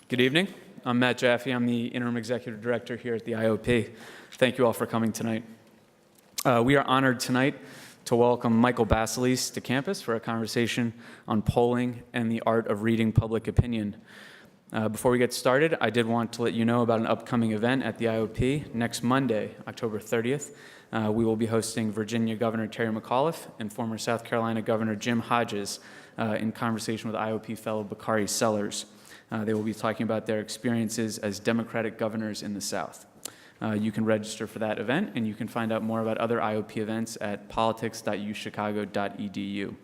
Good evening. I'm Matt Jaffe. I'm the Interim Executive Director here at the IOP. Thank you all for coming tonight. We are honored tonight to welcome Michael Baselice to campus for a conversation on polling and the art of reading public opinion. Before we get started, I did want to let you know about an upcoming event at the IOP. Next Monday, October 30th, we will be hosting Virginia Governor Terry McAuliffe and former South Carolina Governor Jim Hodges in conversation with IOP fellow Bakari Sellers. They will be talking about their experiences as Democratic governors in the South. You can register for that event, and you can find out more about other IOP events at politics.uchicago.edu.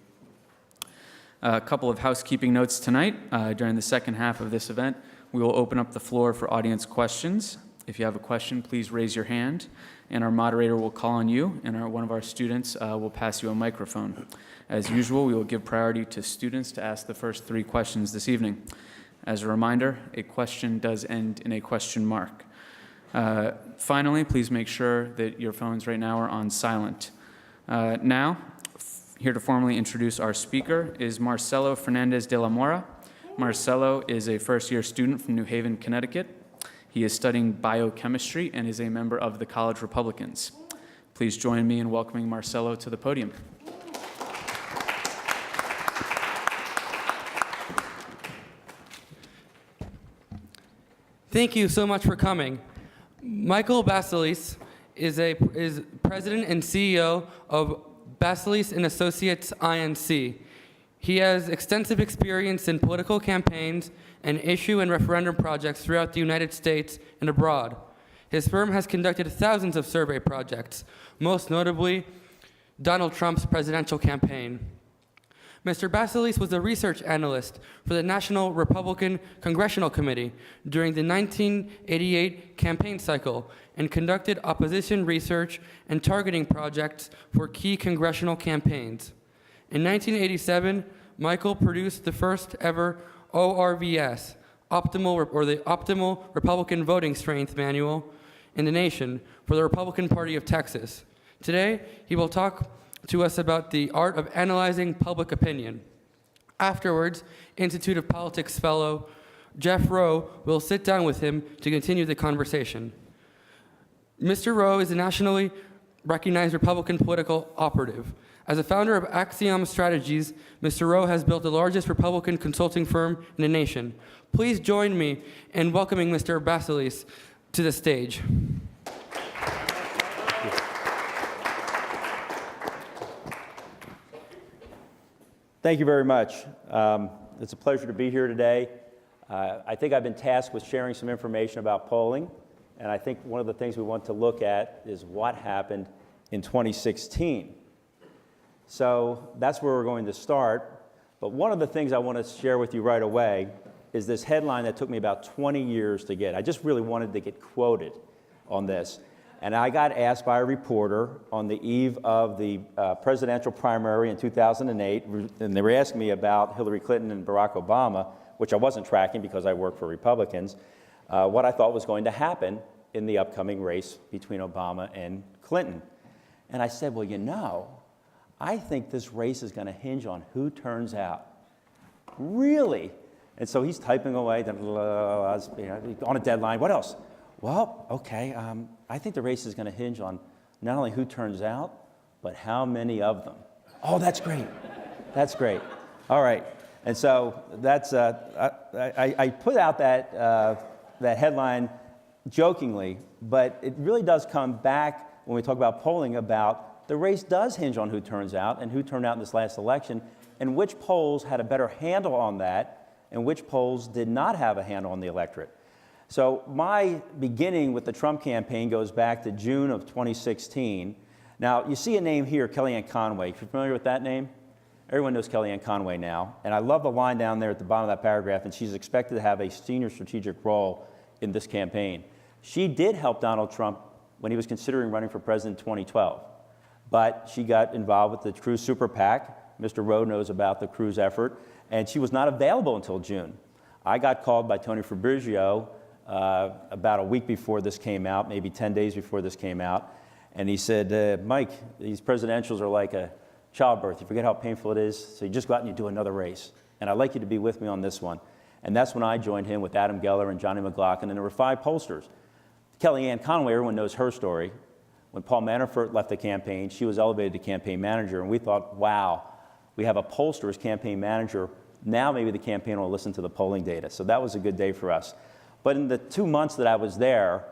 A couple of housekeeping notes tonight. During the second half of this event, we will open up the floor for audience questions. If you have a question, please raise your hand, and our moderator will call on you, and one of our students will pass you a microphone. As usual, we will give priority to students to ask the first 3 questions this evening. As a reminder, a question does end in a question mark. Finally, please make sure that your phones right now are on silent. Now, here to formally introduce our speaker is Marcelo Fernandez de la Mora. Marcelo is a first-year student from New Haven, Connecticut. He is studying biochemistry and is a member of the College Republicans. Please join me in welcoming Marcelo to the podium. Thank you so much for coming. Michael Baselice is president and CEO of Baselice & Associates INC. He has extensive experience in political campaigns and issue and referendum projects throughout the United States and abroad. His firm has conducted thousands of survey projects, most notably Donald Trump's presidential campaign. Mr. Baselice was a research analyst for the National Republican Congressional Committee during the 1988 campaign cycle and conducted opposition research and targeting projects for key congressional campaigns. In 1987, Michael produced the first ever ORVS, the Optimal Republican Voting Strength Manual in the nation for the Republican Party of Texas. Today, he will talk to us about the art of analyzing public opinion. Afterwards, Institute of Politics fellow Jeff Rowe will sit down with him to continue the conversation. Mr. Rowe is a nationally recognized Republican political operative. As a founder of Axiom Strategies, Mr. Rowe has built the largest Republican consulting firm in the nation. Please join me in welcoming Mr. Baselice to the stage. Thank you very much. It's a pleasure to be here today. I think I've been tasked with sharing some information about polling, and I think one of the things we want to look at is what happened in 2016. So that's where we're going to start. But one of the things I want to share with you right away is this headline that took me about 20 years to get. I just really wanted to get quoted on this. And I got asked by a reporter on the eve of the presidential primary in 2008, and they were asking me about Hillary Clinton and Barack Obama, which I wasn't tracking because I work for Republicans, what I thought was going to happen in the upcoming race between Obama and Clinton. And I said, well, you know, I think this race is going to hinge on who turns out. Really? And so he's typing away, on a deadline. What else? Well, okay, I think the race is going to hinge on not only who turns out, but how many of them. Oh, that's great. That's great. All right. And so that's I put out that headline jokingly, but it really does come back when we talk about polling about the race does hinge on who turns out and who turned out in this last election, and which polls had a better handle on that, and which polls did not have a handle on the electorate. So my beginning with the Trump campaign goes back to June of 2016. Now, you see a name here, Kellyanne Conway. If you're familiar with that name, everyone knows Kellyanne Conway now. And I love the line down there at the bottom of that paragraph, and she's expected to have a senior strategic role in this campaign. She did help Donald Trump when he was considering running for president in 2012. But she got involved with the Cruz Super PAC. Mr. Rowe knows about the Cruz effort. And she was not available until June. I got called by Tony Fabrizio about a week before this came out, maybe 10 days before this came out. And he said, Mike, these presidentials are like a childbirth. You forget how painful it is, so you just go out and you do another race. And I'd like you to be with me on this one. And that's when I joined him with Adam Geller and Johnny Mcclatchy, and there were 5 pollsters. Kellyanne Conway, everyone knows her story. When Paul Manafort left the campaign, she was elevated to campaign manager, and we thought, wow, we have a pollster as campaign manager. Now maybe the campaign will listen to the polling data. So that was a good day for us. But in the 2 months that I was there,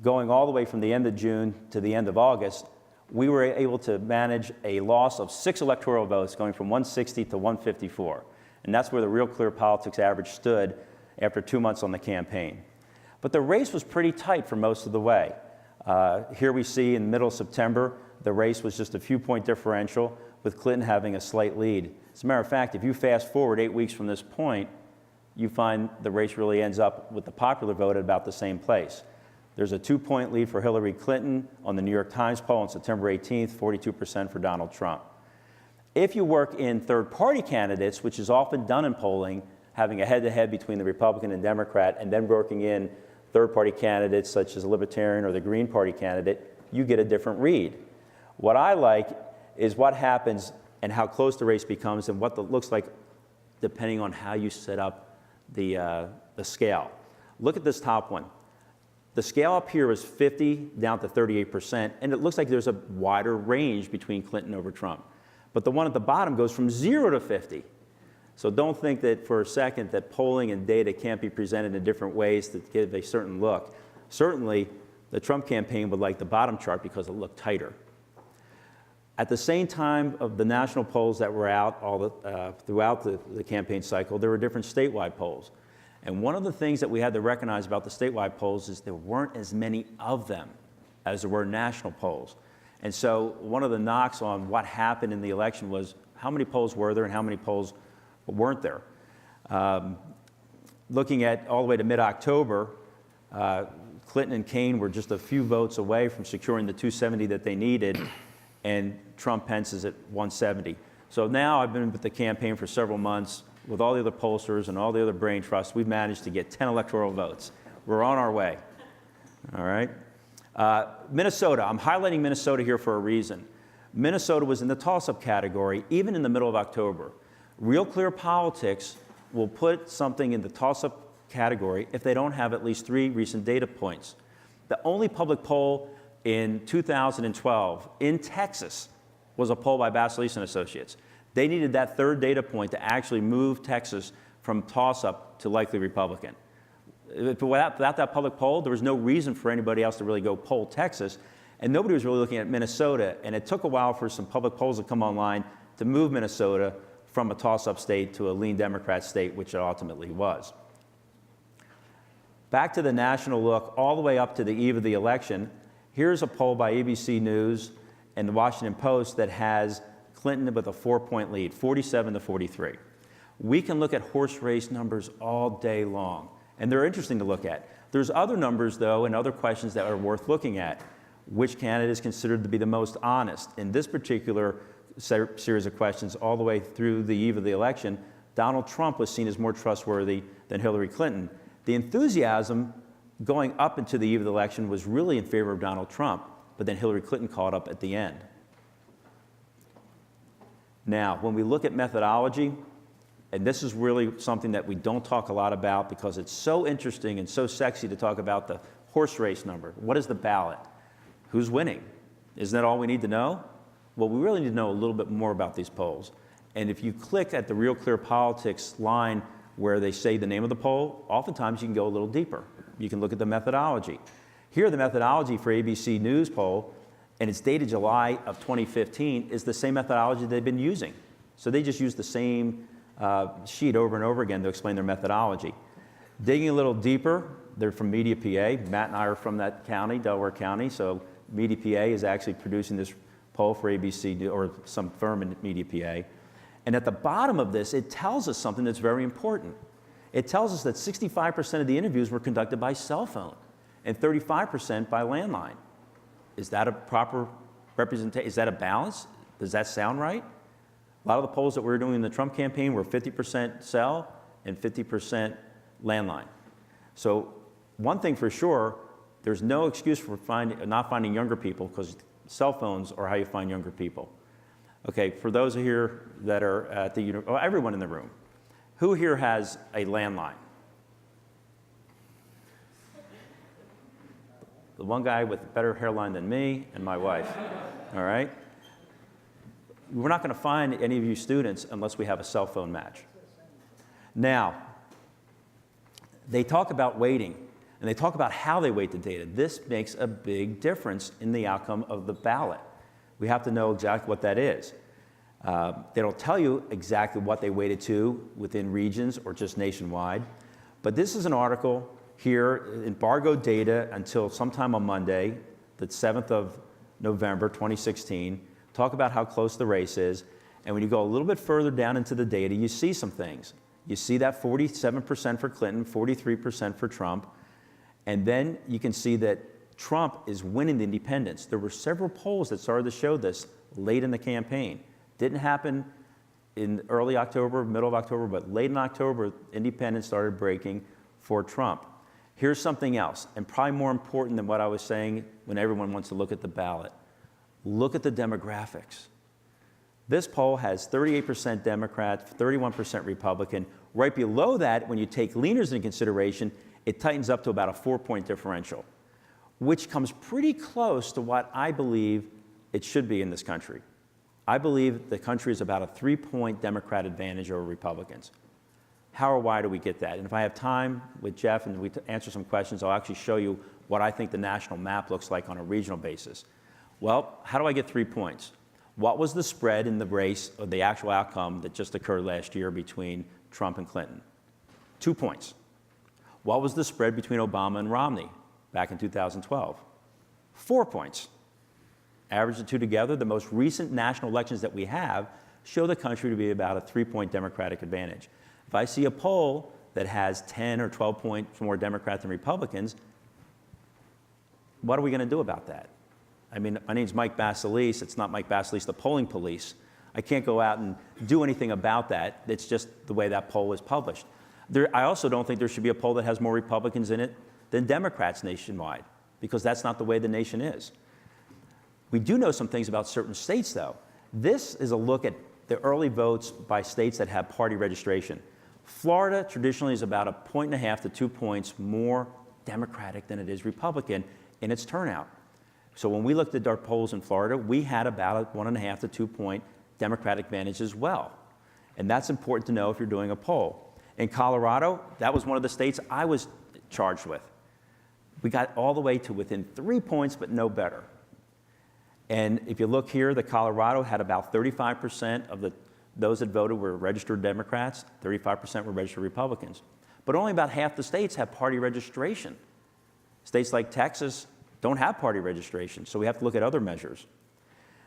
going all the way from the end of June to the end of August, we were able to manage a loss of 6 electoral votes, going from 160 to 154. And that's where the Real Clear Politics average stood after 2 months on the campaign. But the race was pretty tight for most of the way. Here we see in the middle of September, the race was just a few point differential, with Clinton having a slight lead. As a matter of fact, if you fast forward 8 weeks from this point, you find the race really ends up with the popular vote at about the same place. There's a 2-point lead for Hillary Clinton on the New York Times poll on September 18th, 42% for Donald Trump. If you work in third-party candidates, which is often done in polling, having a head-to-head between the Republican and Democrat, and then working in third-party candidates such as a Libertarian or the Green Party candidate, you get a different read. What I like is what happens and how close the race becomes and what it looks like depending on how you set up the scale. Look at this top one. The scale up here is 50 down to 38%, and it looks like there's a wider range between Clinton over Trump. But the one at the bottom goes from 0 to 50. So don't think that for a second that polling and data can't be presented in different ways to give a certain look. Certainly, the Trump campaign would like the bottom chart because it looked tighter. At the same time of the national polls that were out throughout the campaign cycle, there were different statewide polls. And one of the things that we had to recognize about the statewide polls is there weren't as many of them as there were national polls. And so one of the knocks on what happened in the election was how many polls were there and how many polls weren't there. Looking at all the way to mid-October, Clinton and Kaine were just a few votes away from securing the 270 that they needed, and Trump-Pence is at 170. So now I've been with the campaign for several months. With all the other pollsters and all the other brain trusts, we've managed to get 10 electoral votes. We're on our way. All right? Minnesota. I'm highlighting Minnesota here for a reason. Minnesota was in the toss-up category even in the middle of October. Real Clear Politics will put something in the toss-up category if they don't have at least 3 recent data points. The only public poll in 2012 in Texas was a poll by Baselice and Associates. They needed that 3rd data point to actually move Texas from toss-up to likely Republican. Without that public poll, there was no reason for anybody else to really go poll Texas, and nobody was really looking at Minnesota, and it took a while for some public polls to come online to move Minnesota from a toss-up state to a lean Democrat state, which it ultimately was. Back to the national look, all the way up to the eve of the election, here's a poll by ABC News and the Washington Post that has Clinton with a 4-point lead, 47 to 43. We can look at horse race numbers all day long, and they're interesting to look at. There's other numbers, though, and other questions that are worth looking at. Which candidate is considered to be the most honest? In this particular series of questions, all the way through the eve of the election, Donald Trump was seen as more trustworthy than Hillary Clinton. The enthusiasm going up into the eve of the election was really in favor of Donald Trump, but then Hillary Clinton caught up at the end. Now, when we look at methodology, and this is really something that we don't talk a lot about because it's so interesting and so sexy to talk about the horse race number. What is the ballot? Who's winning? Isn't that all we need to know? Well, we really need to know a little bit more about these polls. And if you click at the Real Clear Politics line where they say the name of the poll, oftentimes you can go a little deeper. You can look at the methodology. Here, the methodology for ABC News poll, and it's dated July of 2015, is the same methodology they've been using. So they just use the same sheet over and over again to explain their methodology. Digging a little deeper, they're from Media PA. Matt and I are from that county, Delaware County, so Media PA is actually producing this poll for ABC, or some firm in Media PA. And at the bottom of this, it tells us something that's very important. It tells us that 65% of the interviews were conducted by cell phone and 35% by landline. Is that a proper representation? Is that a balance? Does that sound right? A lot of the polls that we were doing in the Trump campaign were 50% cell and 50% landline. So one thing for sure, there's no excuse for not finding younger people, because cell phones are how you find younger people. Okay, for those here that are at the everyone in the room, who here has a landline? the one guy with a better hairline than me and my wife, all right? We're not going to find any of you students unless we have a cell phone match. Now, they talk about weighting, and they talk about how they weight the data. This makes a big difference in the outcome of the ballot. We have to know exactly what that is. They don't tell you exactly what they weighted to within regions or just nationwide, but this is an article here, embargoed data until sometime on Monday, the 7th of November, 2016, talk about how close the race is, and when you go a little bit further down into the data, you see some things. You see that 47% for Clinton, 43% for Trump, and then you can see that Trump is winning the independents. There were several polls that started to show this late in the campaign. Didn't happen in early October, middle of October, but late in October, independents started breaking for Trump. Here's something else, and probably more important than what I was saying when everyone wants to look at the ballot. Look at the demographics. This poll has 38% Democrat, 31% Republican. Right below that, when you take leaners into consideration, it tightens up to about a 4-point differential, which comes pretty close to what I believe it should be in this country. I believe the country is about a 3-point Democrat advantage over Republicans. How or why do we get that? And if I have time with Jeff and we answer some questions, I'll actually show you what I think the national map looks like on a regional basis. Well, how do I get 3 points? What was the spread in the race of the actual outcome that just occurred last year between Trump and Clinton? 2 points. What was the spread between Obama and Romney back in 2012? 4 points. Average the two together, the most recent national elections that we have show the country to be about a 3-point Democratic advantage. If I see a poll that has 10 or 12 points more Democrat than Republicans, what are we going to do about that? I mean, my name's Mike Baselice. It's not Mike Baselice, the polling police. I can't go out and do anything about that. It's just the way that poll is published. I also don't think there should be a poll that has more Republicans in it than Democrats nationwide, because that's not the way the nation is. We do know some things about certain states, though. This is a look at the early votes by states that have party registration. Florida traditionally is about 1.5 to 2 points more Democratic than it is Republican in its turnout. So when we looked at our polls in Florida, we had about a 1.5 to 2 point Democratic advantage as well. And that's important to know if you're doing a poll. In Colorado, that was one of the states I was charged with. We got all the way to within 3 points, but no better. And if you look here, the Colorado had about 35% of those that voted were registered Democrats, 35% were registered Republicans. But only about half the states have party registration. States like Texas don't have party registration, so we have to look at other measures.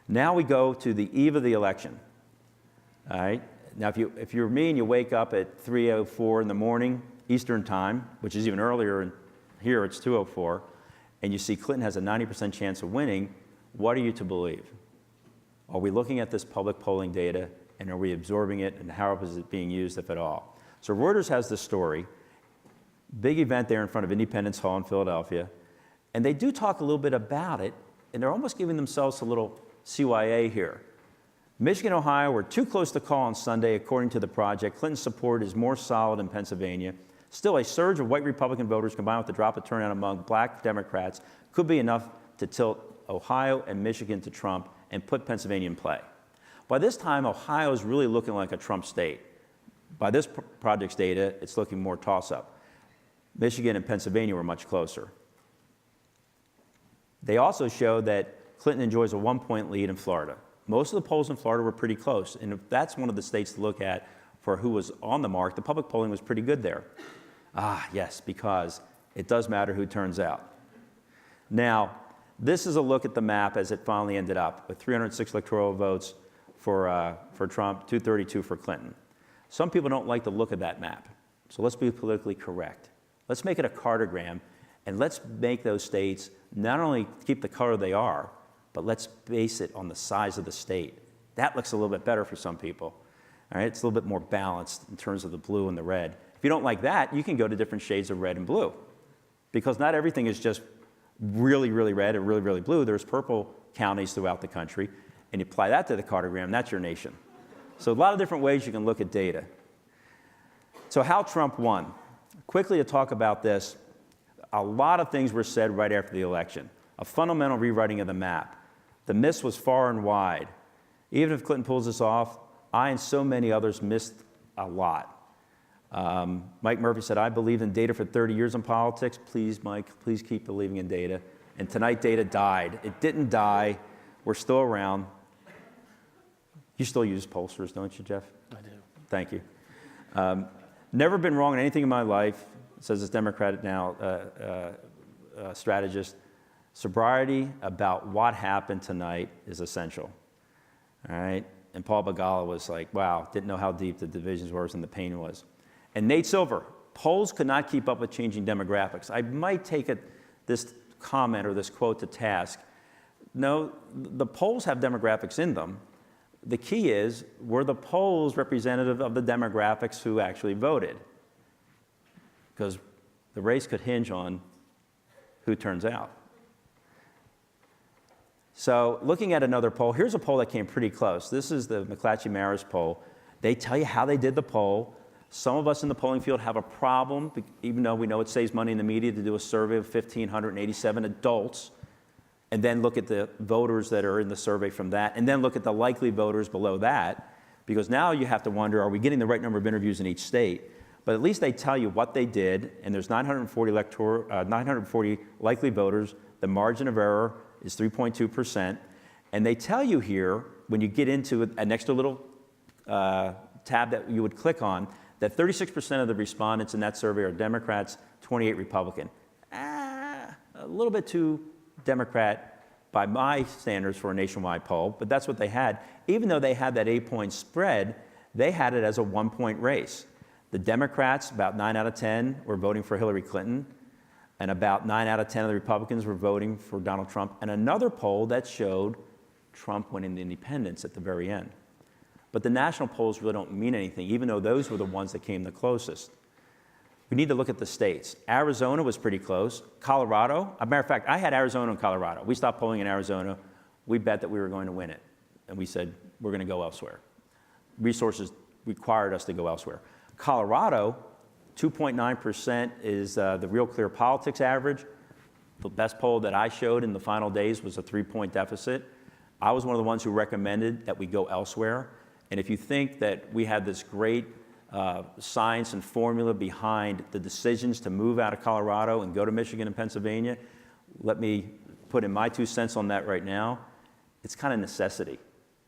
Now we go to the eve of the election. All right? Now, if you're me and you wake up at 3:04 in the morning, Eastern time, which is even earlier, and here it's 2:04, and you see Clinton has a 90% chance of winning, what are you to believe? Are we looking at this public polling data, and are we absorbing it, and how is it being used, if at all? So Reuters has this story, big event there in front of Independence Hall in Philadelphia, and they do talk a little bit about it, and they're almost giving themselves a little CYA here. Michigan and Ohio were too close to call on Sunday, according to the project. Clinton's support is more solid in Pennsylvania. Still, a surge of white Republican voters combined with the drop of turnout among black Democrats could be enough to tilt Ohio and Michigan to Trump and put Pennsylvania in play. By this time, Ohio is really looking like a Trump state. By this project's data, it's looking more toss-up. Michigan and Pennsylvania were much closer. They also show that Clinton enjoys a 1-point lead in Florida. Most of the polls in Florida were pretty close, and if that's one of the states to look at for who was on the mark, the public polling was pretty good there. Ah, yes, because it does matter who turns out. Now, this is a look at the map as it finally ended up, with 306 electoral votes for Trump, 232 for Clinton. Some people don't like the look of that map, so let's be politically correct. Let's make it a cartogram, and let's make those states not only keep the color they are, but let's base it on the size of the state. That looks a little bit better for some people. All right, it's a little bit more balanced in terms of the blue and the red. If you don't like that, you can go to different shades of red and blue, because not everything is just really, really red and really, really blue. There's purple counties throughout the country, and you apply that to the cartogram, that's your nation. So a lot of different ways you can look at data. So how Trump won. Quickly to talk about this, A lot of things were said right after the election. A fundamental rewriting of the map. The miss was far and wide. Even if Clinton pulls this off, I and so many others missed a lot. Mike Murphy said, I believed in data for 30 years in politics. Please, Mike, please keep believing in data. And tonight, data died. It didn't die. We're still around. You still use pollsters, don't you, Jeff? I do. Thank you. Never been wrong in anything in my life, says this Democrat now strategist. Sobriety about what happened tonight is essential. All right? And Paul Begala was like, wow, didn't know how deep the divisions were and the pain was. And Nate Silver, polls could not keep up with changing demographics. I might take this comment or this quote to task. No, the polls have demographics in them. The key is, were the polls representative of the demographics who actually voted? Because the race could hinge on who turns out. So looking at another poll, here's a poll that came pretty close. This is the Mcclatchy Marist poll. They tell you how they did the poll. Some of us in the polling field have a problem, even though we know it saves money in the media to do a survey of 1,587 adults, and then look at the voters that are in the survey from that, and then look at the likely voters below that, because now you have to wonder, are we getting the right number of interviews in each state? But at least they tell you what they did, and there's 940 likely voters. The margin of error is 3.2%. And they tell you here, when you get into an extra little tab that you would click on, that 36% of the respondents in that survey are Democrats, 28 Republican. A little bit too Democrat by my standards for a nationwide poll, but that's what they had. Even though they had that 8-point spread, they had it as a 1-point race. The Democrats, about 9 out of 10, were voting for Hillary Clinton, and about 9 out of 10 of the Republicans were voting for Donald Trump, and another poll that showed Trump winning the independents at the very end. But the national polls really don't mean anything, even though those were the ones that came the closest. We need to look at the states. Arizona was pretty close. Colorado, as a matter of fact, I had Arizona and Colorado. We stopped polling in Arizona. We bet that we were going to win it. And we said, we're going to go elsewhere. Resources required us to go elsewhere. Colorado, 2.9% is the Real Clear Politics average. The best poll that I showed in the final days was a 3-point deficit. I was one of the ones who recommended that we go elsewhere. And if you think that we had this great science and formula behind the decisions to move out of Colorado and go to Michigan and Pennsylvania, let me put in my 2 cents on that right now. It's kind of necessity.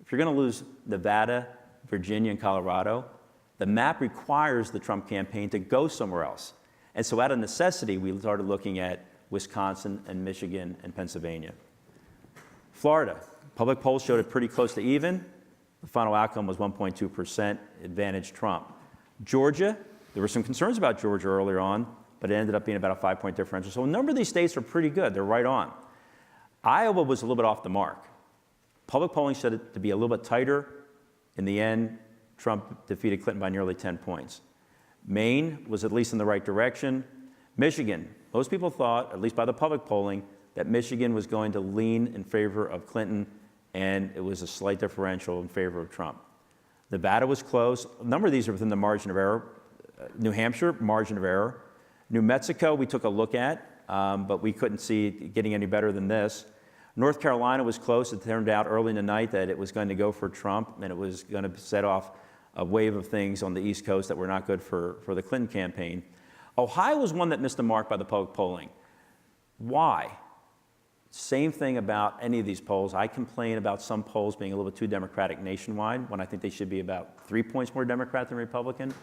If you're going to lose Nevada, Virginia, and Colorado, the map requires the Trump campaign to go somewhere else. And so out of necessity, we started looking at Wisconsin and Michigan and Pennsylvania. Florida, public polls showed it pretty close to even. The final outcome was 1.2% advantage Trump. Georgia, there were some concerns about Georgia earlier on, but it ended up being about a 5-point differential. So a number of these states are pretty good. They're right on. Iowa was a little bit off the mark. Public polling showed it to be a little bit tighter. In the end, Trump defeated Clinton by nearly 10 points. Maine was at least in the right direction. Michigan, most people thought, at least by the public polling, that Michigan was going to lean in favor of Clinton, and it was a slight differential in favor of Trump. Nevada was close. A number of these are within the margin of error. New Hampshire, margin of error. New Mexico, we took a look at, but we couldn't see it getting any better than this. North Carolina was close. It turned out early in the night that it was going to go for Trump, and it was going to set off a wave of things on the East Coast that were not good for the Clinton campaign. Ohio was one that missed the mark by the public polling. Why? Same thing about any of these polls. I complain about some polls being a little bit too Democratic nationwide when I think they should be about 3 points more Democrat than Republican.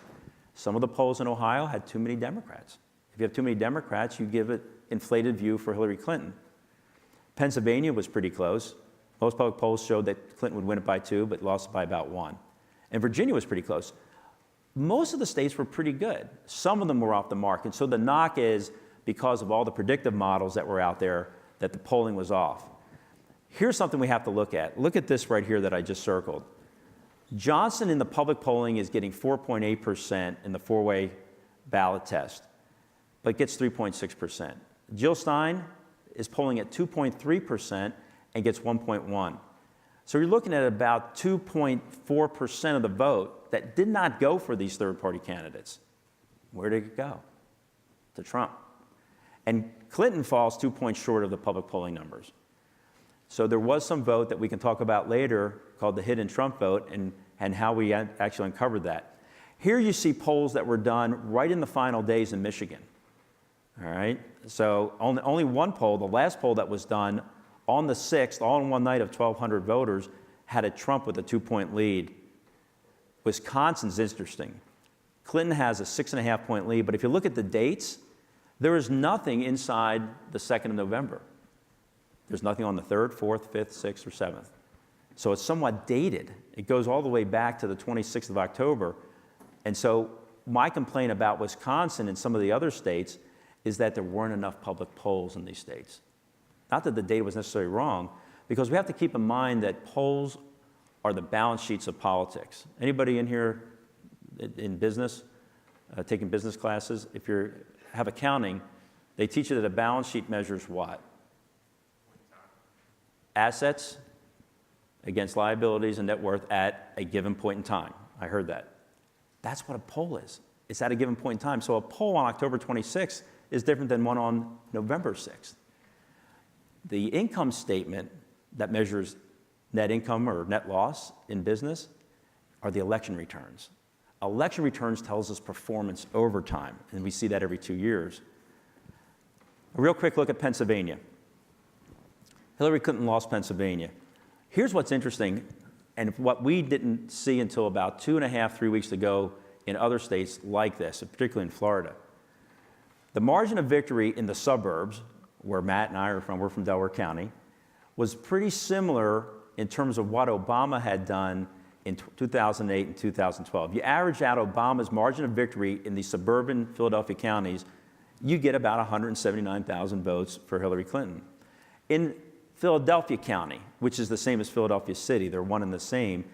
Some of the polls in Ohio had too many Democrats. If you have too many Democrats, you give it inflated view for Hillary Clinton. Pennsylvania was pretty close. Most public polls showed that Clinton would win it by 2, but lost it by about 1. And Virginia was pretty close. Most of the states were pretty good. Some of them were off the mark. And so the knock is, because of all the predictive models that were out there, that the polling was off. Here's something we have to look at. Look at this right here that I just circled. Johnson in the public polling is getting 4.8% in the 4-way ballot test, but gets 3.6%. Jill Stein is polling at 2.3% and gets 1.1. So you're looking at about 2.4% of the vote that did not go for these third-party candidates. Where did it go? To Trump. And Clinton falls 2 points short of the public polling numbers. So there was some vote that we can talk about later called the hidden Trump vote and how we actually uncovered that. Here you see polls that were done right in the final days in Michigan. All right, so only one poll, the last poll that was done on the 6th, all in one night of 1,200 voters, had a Trump with a 2-point lead. Wisconsin's interesting. Clinton has a 6.5-point lead, but if you look at the dates, there is nothing inside the 2nd of November. There's nothing on the 3rd, 4th, 5th, 6th, or 7th. So it's somewhat dated. It goes all the way back to the 26th of October. And so my complaint about Wisconsin and some of the other states is that there weren't enough public polls in these states. Not that the data was necessarily wrong, because we have to keep in mind that polls are the balance sheets of politics. Anybody in here in business, taking business classes? If you have accounting, they teach you that a balance sheet measures what? Assets against liabilities and net worth at a given point in time. I heard that. That's what a poll is. It's at a given point in time. So a poll on October 26th is different than one on November 6th. The income statement that measures net income or net loss in business are the election returns. Election returns tells us performance over time, and we see that every 2 years. A real quick look at Pennsylvania. Hillary Clinton lost Pennsylvania. Here's what's interesting, and what we didn't see until about 2.5, 3 weeks ago in other states like this, particularly in Florida. The margin of victory in the suburbs, where Matt and I are from, we're from Delaware County, was pretty similar in terms of what Obama had done in 2008 and 2012. You average out Obama's margin of victory in the suburban Philadelphia counties, you get about 179,000 votes for Hillary Clinton. In Philadelphia County, which is the same as Philadelphia City, they're one and the same,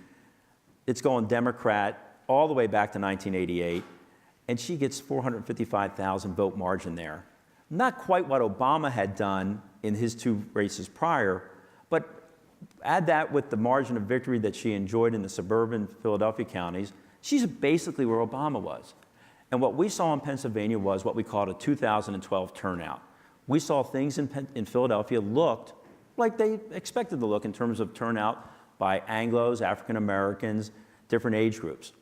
it's going Democrat all the way back to 1988, and she gets 455,000 vote margin there. Not quite what Obama had done in his 2 races prior, but add that with the margin of victory that she enjoyed in the suburban Philadelphia counties, she's basically where Obama was. And what we saw in Pennsylvania was what we called a 2012 turnout. We saw things in Philadelphia looked like they expected to look in terms of turnout by Anglos, African Americans, different age groups.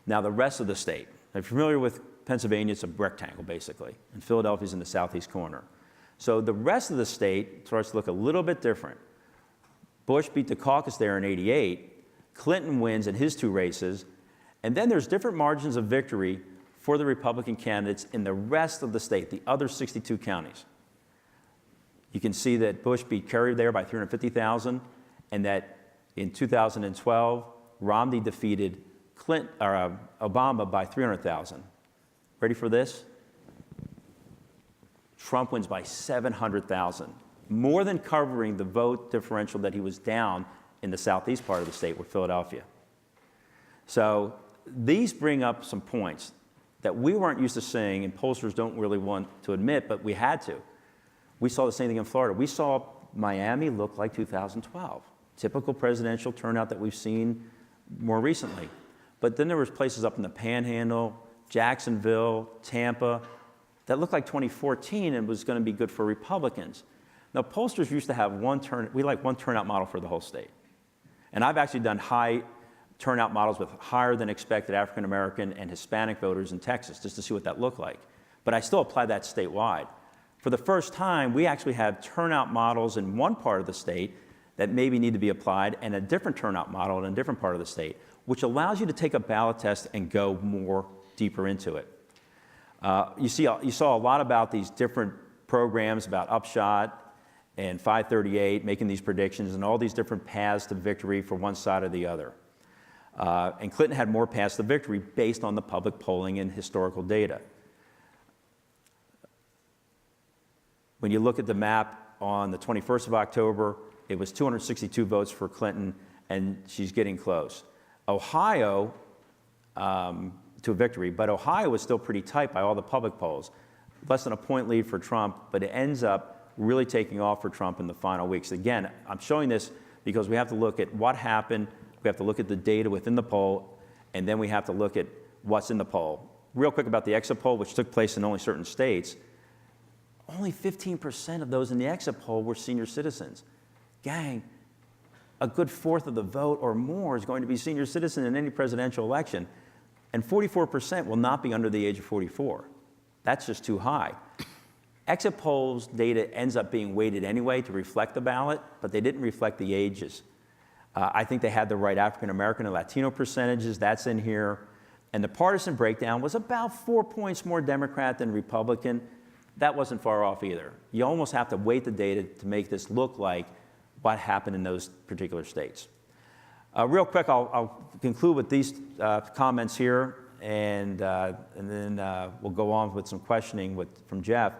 Now the rest of the state, if you're familiar with Pennsylvania, it's a rectangle basically, and Philadelphia's in the southeast corner. So the rest of the state starts to look a little bit different. Bush beat the caucus there in '88, Clinton wins in his 2 races, and then there's different margins of victory for the Republican candidates in the rest of the state, the other 62 counties. You can see that Bush beat Kerry there by 350,000, and that in 2012, Romney defeated Obama by 300,000. Ready for this? Trump wins by 700,000, more than covering the vote differential that he was down in the southeast part of the state with Philadelphia. So these bring up some points that we weren't used to seeing, and pollsters don't really want to admit, but we had to. We saw the same thing in Florida. We saw Miami look like 2012, typical presidential turnout that we've seen more recently. But then there was places up in the Panhandle, Jacksonville, Tampa, that looked like 2014 and was going to be good for Republicans. Now, pollsters used to have one turnout model for the whole state. And I've actually done high turnout models with higher than expected African American and Hispanic voters in Texas, just to see what that looked like. But I still apply that statewide. For the first time, we actually have turnout models in one part of the state that maybe need to be applied, and a different turnout model in a different part of the state, which allows you to take a ballot test and go more deeper into it. You saw a lot about these different programs about Upshot and 538, making these predictions, and all these different paths to victory for one side or the other. And Clinton had more paths to victory based on the public polling and historical data. When you look at the map on the 21st of October, it was 262 votes for Clinton, and she's getting close. Ohio, to a victory, but Ohio was still pretty tight by all the public polls. Less than a point lead for Trump, but it ends up really taking off for Trump in the final weeks. Again, I'm showing this because we have to look at what happened, we have to look at the data within the poll, and then we have to look at what's in the poll. Real quick about the exit poll, which took place in only certain states. only 15% of those in the exit poll were senior citizens. Gang, a good fourth of the vote or more is going to be senior citizen in any presidential election, and 44% will not be under the age of 44. That's just too high. Exit polls data ends up being weighted anyway to reflect the ballot, but they didn't reflect the ages. I think they had the right African American and Latino percentages, that's in here. And the partisan breakdown was about 4 points more Democrat than Republican. That wasn't far off either. You almost have to weight the data to make this look like what happened in those particular states. Real quick, I'll conclude with these comments here, and then we'll go on with some questioning from Jeff.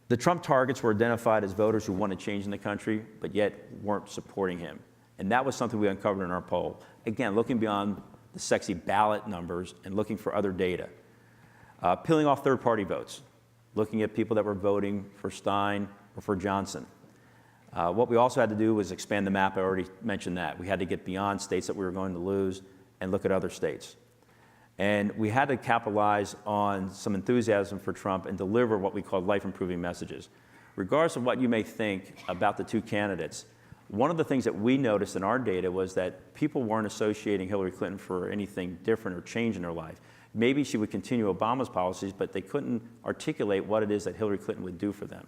The Trump targets were identified as voters who wanted change in the country, but yet weren't supporting him. And that was something we uncovered in our poll. Again, looking beyond the sexy ballot numbers and looking for other data. Peeling off third-party votes, looking at people that were voting for Stein or for Johnson. What we also had to do was expand the map. I already mentioned that. We had to get beyond states that we were going to lose and look at other states. And we had to capitalize on some enthusiasm for Trump and deliver what we call life-improving messages. Regardless of what you may think about the two candidates, one of the things that we noticed in our data was that people weren't associating Hillary Clinton for anything different or change in their life. Maybe she would continue Obama's policies, but they couldn't articulate what it is that Hillary Clinton would do for them.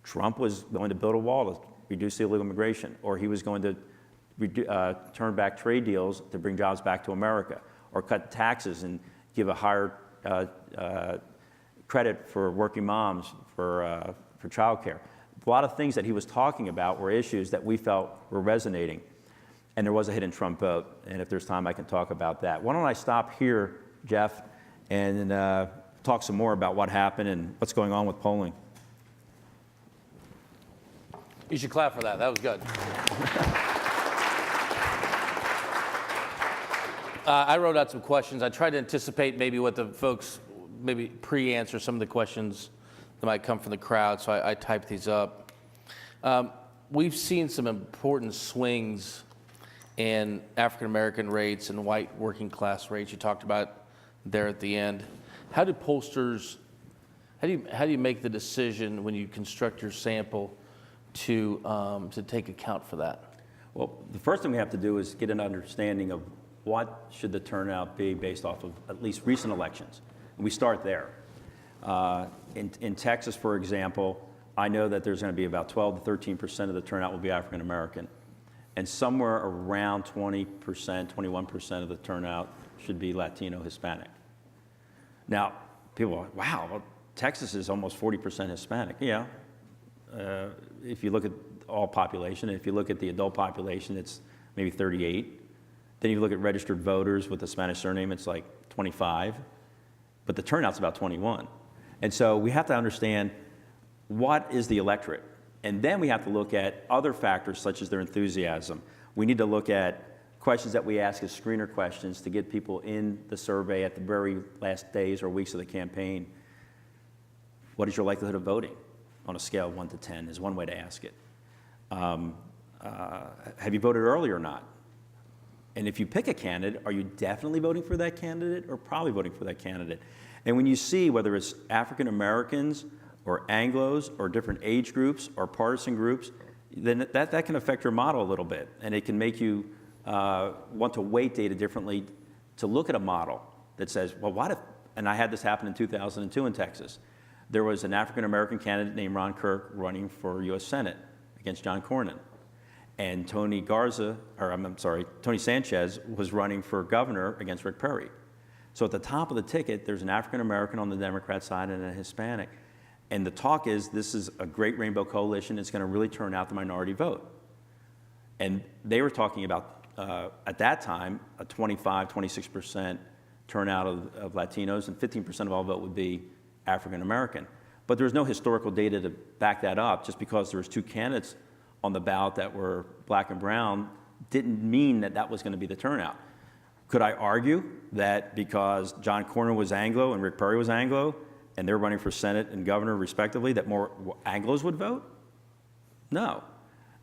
Trump was going to build a wall to reduce the illegal immigration, or he was going to turn back trade deals to bring jobs back to America, or cut taxes and give a higher credit for working moms for childcare. A lot of things that he was talking about were issues that we felt were resonating, and there was a hidden Trump vote, and if there's time I can talk about that. Why don't I stop here, Jeff, and talk some more about what happened and what's going on with polling. You should clap for that. That was good. I wrote out some questions. I tried to anticipate maybe what the folks, maybe pre-answer some of the questions that might come from the crowd, so I typed these up. We've seen some important swings in African-American rates and white working class rates. You talked about there at the end. How do pollsters, how do you make the decision when you construct your sample to take account for that? Well, the first thing we have to do is get an understanding of what should the turnout be based off of at least recent elections. And we start there. In Texas, for example, I know that there's going to be about 12 to 13% of the turnout will be African American. And somewhere around 20%, 21% of the turnout should be Latino Hispanic. Now, people are like, wow, well, Texas is almost 40% Hispanic. Yeah. If you look at all population, if you look at the adult population, it's maybe 38. Then you look at registered voters with a Spanish surname, it's like 25. But the turnout's about 21. And so we have to understand what is the electorate. And then we have to look at other factors such as their enthusiasm. We need to look at questions that we ask as screener questions to get people in the survey at the very last days or weeks of the campaign. What is your likelihood of voting? On a scale of 1 to 10 is one way to ask it. Have you voted early or not? And if you pick a candidate, are you definitely voting for that candidate or probably voting for that candidate? And when you see whether it's African Americans or Anglos or different age groups or partisan groups, then that can affect your model a little bit. And it can make you want to weight data differently to look at a model that says, well, what if, and I had this happen in 2002 in Texas. There was an African American candidate named Ron Kirk running for U.S. Senate against John Cornyn. And Tony Sanchez was running for governor against Rick Perry. So at the top of the ticket, there's an African American on the Democrat side and a Hispanic. And the talk is this is a great rainbow coalition. It's going to really turn out the minority vote. And they were talking about, at that time, a 25, 26% turnout of Latinos, and 15% of all vote would be African American. But there's no historical data to back that up. Just because there was two candidates on the ballot that were black and brown didn't mean that that was going to be the turnout. Could I argue that because John Cornyn was Anglo and Rick Perry was Anglo, and they're running for Senate and governor respectively, that more Anglos would vote? No.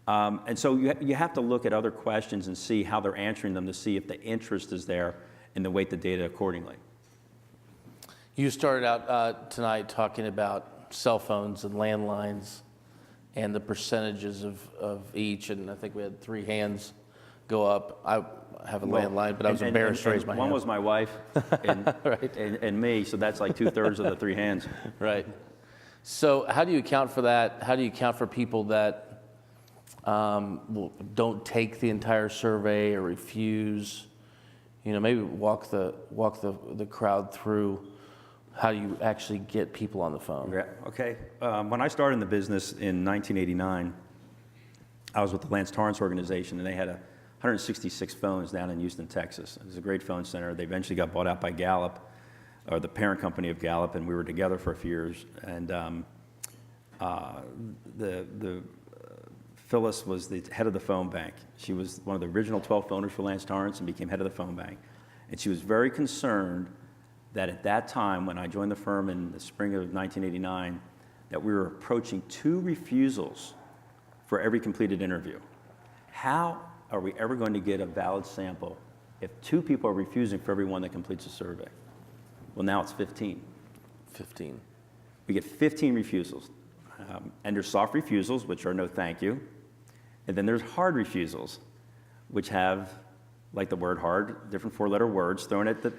And so you have to look at other questions and see how they're answering them to see if the interest is there and to weight the data accordingly. You started out tonight talking about cell phones and landlines and the percentages of each, and I think we had 3 hands go up. I have a landline, but I was embarrassed to raise my hand. One was my wife and, Right. and me, so that's like 2/3 of the 3 hands. Right. So how do you account for that? How do you account for people that don't take the entire survey or refuse? You know, maybe walk the crowd through how you actually get people on the phone. Yeah, okay. When I started in the business in 1989, I was with the Lance Torrance organization, and they had 166 phones down in Houston, Texas. It was a great phone center. They eventually got bought out by Gallup, or the parent company of Gallup, and we were together for a few years. And Phyllis was the head of the phone bank. She was one of the original 12 phoners for Lance Torrance and became head of the phone bank. And she was very concerned that at that time, when I joined the firm in the spring of 1989, that we were approaching 2 refusals for every completed interview. How are we ever going to get a valid sample if 2 people are refusing for every one that completes a survey? Well, now it's 15. 15. We get 15 refusals. And there's soft refusals, which are no thank you. And then there's hard refusals, which have, like the word hard, different 4-letter words thrown at the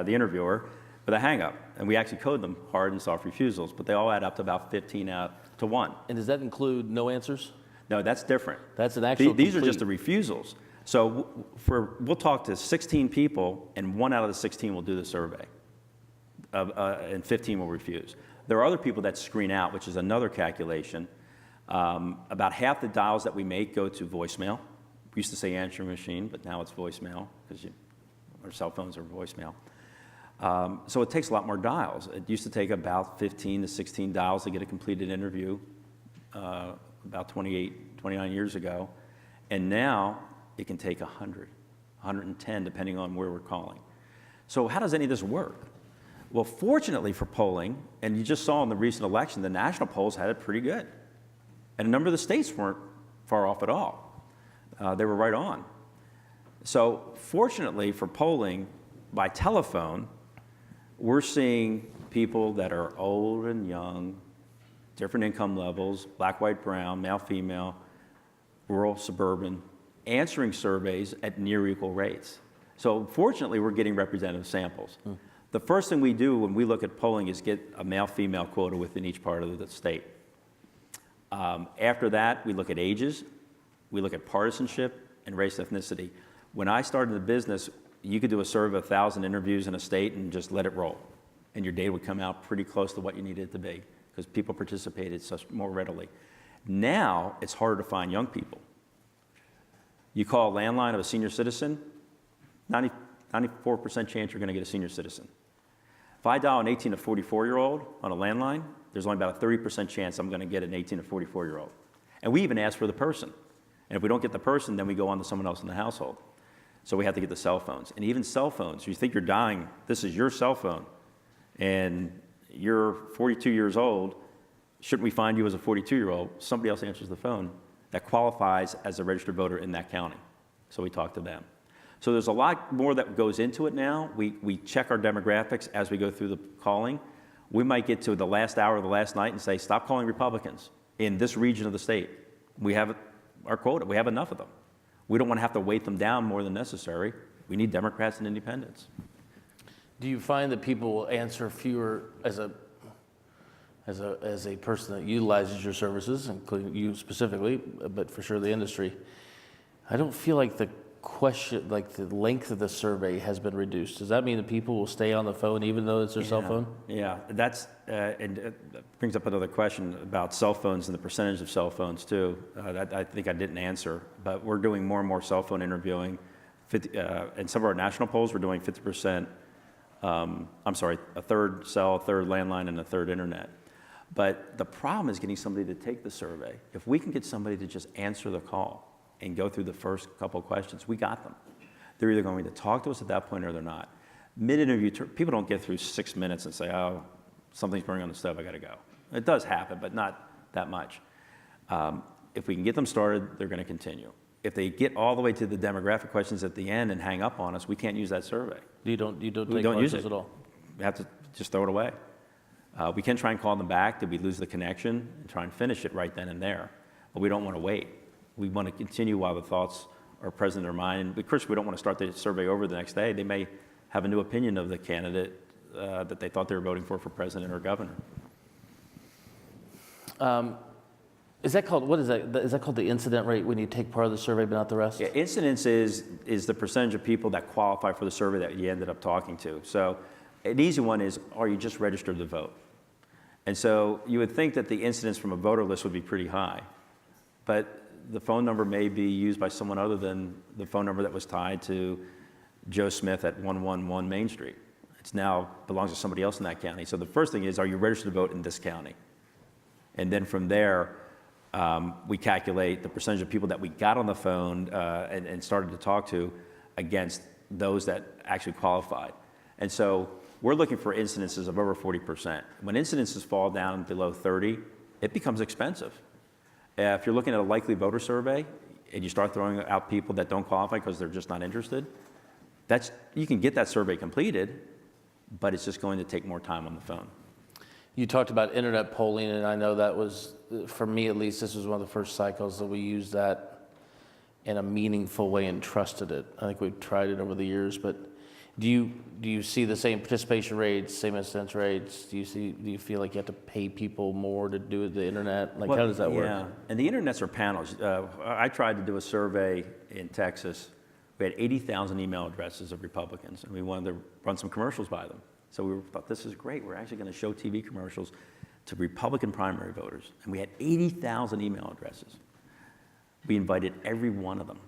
interviewer with a hang-up. And we actually code them hard and soft refusals, but they all add up to about 15 out to 1. And does that include no answers? No, that's different. That's an actual These are complete- just the refusals. So we'll talk to 16 people, and 1 out of the 16 will do the survey, and 15 will refuse. There are other people that screen out, which is another calculation. About half the dials that we make go to voicemail. We used to say answering machine, but now it's voicemail, because our cell phones are voicemail. So it takes a lot more dials. It used to take about 15 to 16 dials to get a completed interview about 29 years ago. And now it can take 100, 110, depending on where we're calling. So how does any of this work? Well, fortunately for polling, and you just saw in the recent election, the national polls had it pretty good. And a number of the states weren't far off at all. They were right on. So fortunately for polling by telephone, we're seeing people that are old and young, different income levels, black, white, brown, male, female, rural, suburban, answering surveys at near equal rates. So fortunately, we're getting representative samples. The first thing we do when we look at polling is get a male-female quota within each part of the state. After that, we look at ages, we look at partisanship, and race ethnicity. When I started the business, you could do a survey of 1,000 interviews in a state and just let it roll. And your data would come out pretty close to what you needed it to be, because people participated such more readily. Now, it's harder to find young people. You call a landline of a senior citizen, 94% chance you're going to get a senior citizen. If I dial an 18 to 44-year-old on a landline, there's only about a 30% chance I'm going to get an 18 to 44-year-old. And we even ask for the person. And if we don't get the person, then we go on to someone else in the household. So we have to get the cell phones. And even cell phones, you think you're dying, this is your cell phone, and you're 42 years old, shouldn't we find you as a 42-year-old? Somebody else answers the phone that qualifies as a registered voter in that county. So we talk to them. So there's a lot more that goes into it now. We check our demographics as we go through the calling. We might get to the last hour of the last night and say, stop calling Republicans in this region of the state. We have our quota. We have enough of them. We don't want to have to weight them down more than necessary. We need Democrats and independents. Do you find that people will answer fewer as a person that utilizes your services, including you specifically, but for sure the industry? I don't feel like the question, like the length of the survey has been reduced. Does that mean that people will stay on the phone even though it's their cell phone? Yeah, that's, and it brings up another question about cell phones and the percentage of cell phones too. That I think I didn't answer, but we're doing more and more cell phone interviewing. In some of our national polls, we're doing 50%, a third cell, a third landline, and a third internet. But the problem is getting somebody to take the survey. If we can get somebody to just answer the call and go through the first couple of questions, we got them. They're either going to talk to us at that point or they're not. Mid-interview, people don't get through 6 minutes and say, oh, something's burning on the stove, I got to go. It does happen, but not that much. If we can get them started, they're going to continue. If they get all the way to the demographic questions at the end and hang up on us, we can't use that survey. You don't take We don't use questions it at all? We have to just throw it away. We can try and call them back. Did we lose the connection? And try and finish it right then and there. But we don't want to wait. We want to continue while the thoughts are present in their mind. And of course, we don't want to start the survey over the next day. They may have a new opinion of the candidate that they thought they were voting for president or governor. Is that called, what is that? Is that called the incident rate when you take part of the survey but not the rest? Yeah, incidence is the percentage of people that qualify for the survey that you ended up talking to. So an easy one is, are you just registered to vote? And so you would think that the incidence from a voter list would be pretty high, but the phone number may be used by someone other than the phone number that was tied to Joe Smith at 111 Main Street. It's now belongs to somebody else in that county. So the first thing is, are you registered to vote in this county? And then from there, we calculate the percentage of people that we got on the phone and started to talk to against those that actually qualified. And so we're looking for incidences of over 40%. When incidences fall down below 30, it becomes expensive. If you're looking at a likely voter survey and you start throwing out people that don't qualify because they're just not interested, you can get that survey completed, but it's just going to take more time on the phone. You talked about internet polling, and I know that was, for me at least, this was one of the first cycles that we used that in a meaningful way and trusted it. I think we've tried it over the years, but do you see the same participation rates, same incidence rates? Do you feel like you have to pay people more to do the internet? Like, how does that work? Yeah, and the internets are panels. I tried to do a survey in Texas. We had 80,000 email addresses of Republicans, and we wanted to run some commercials by them. So we thought, this is great. We're actually going to show TV commercials to Republican primary voters. And we had 80,000 email addresses. We invited every one of them,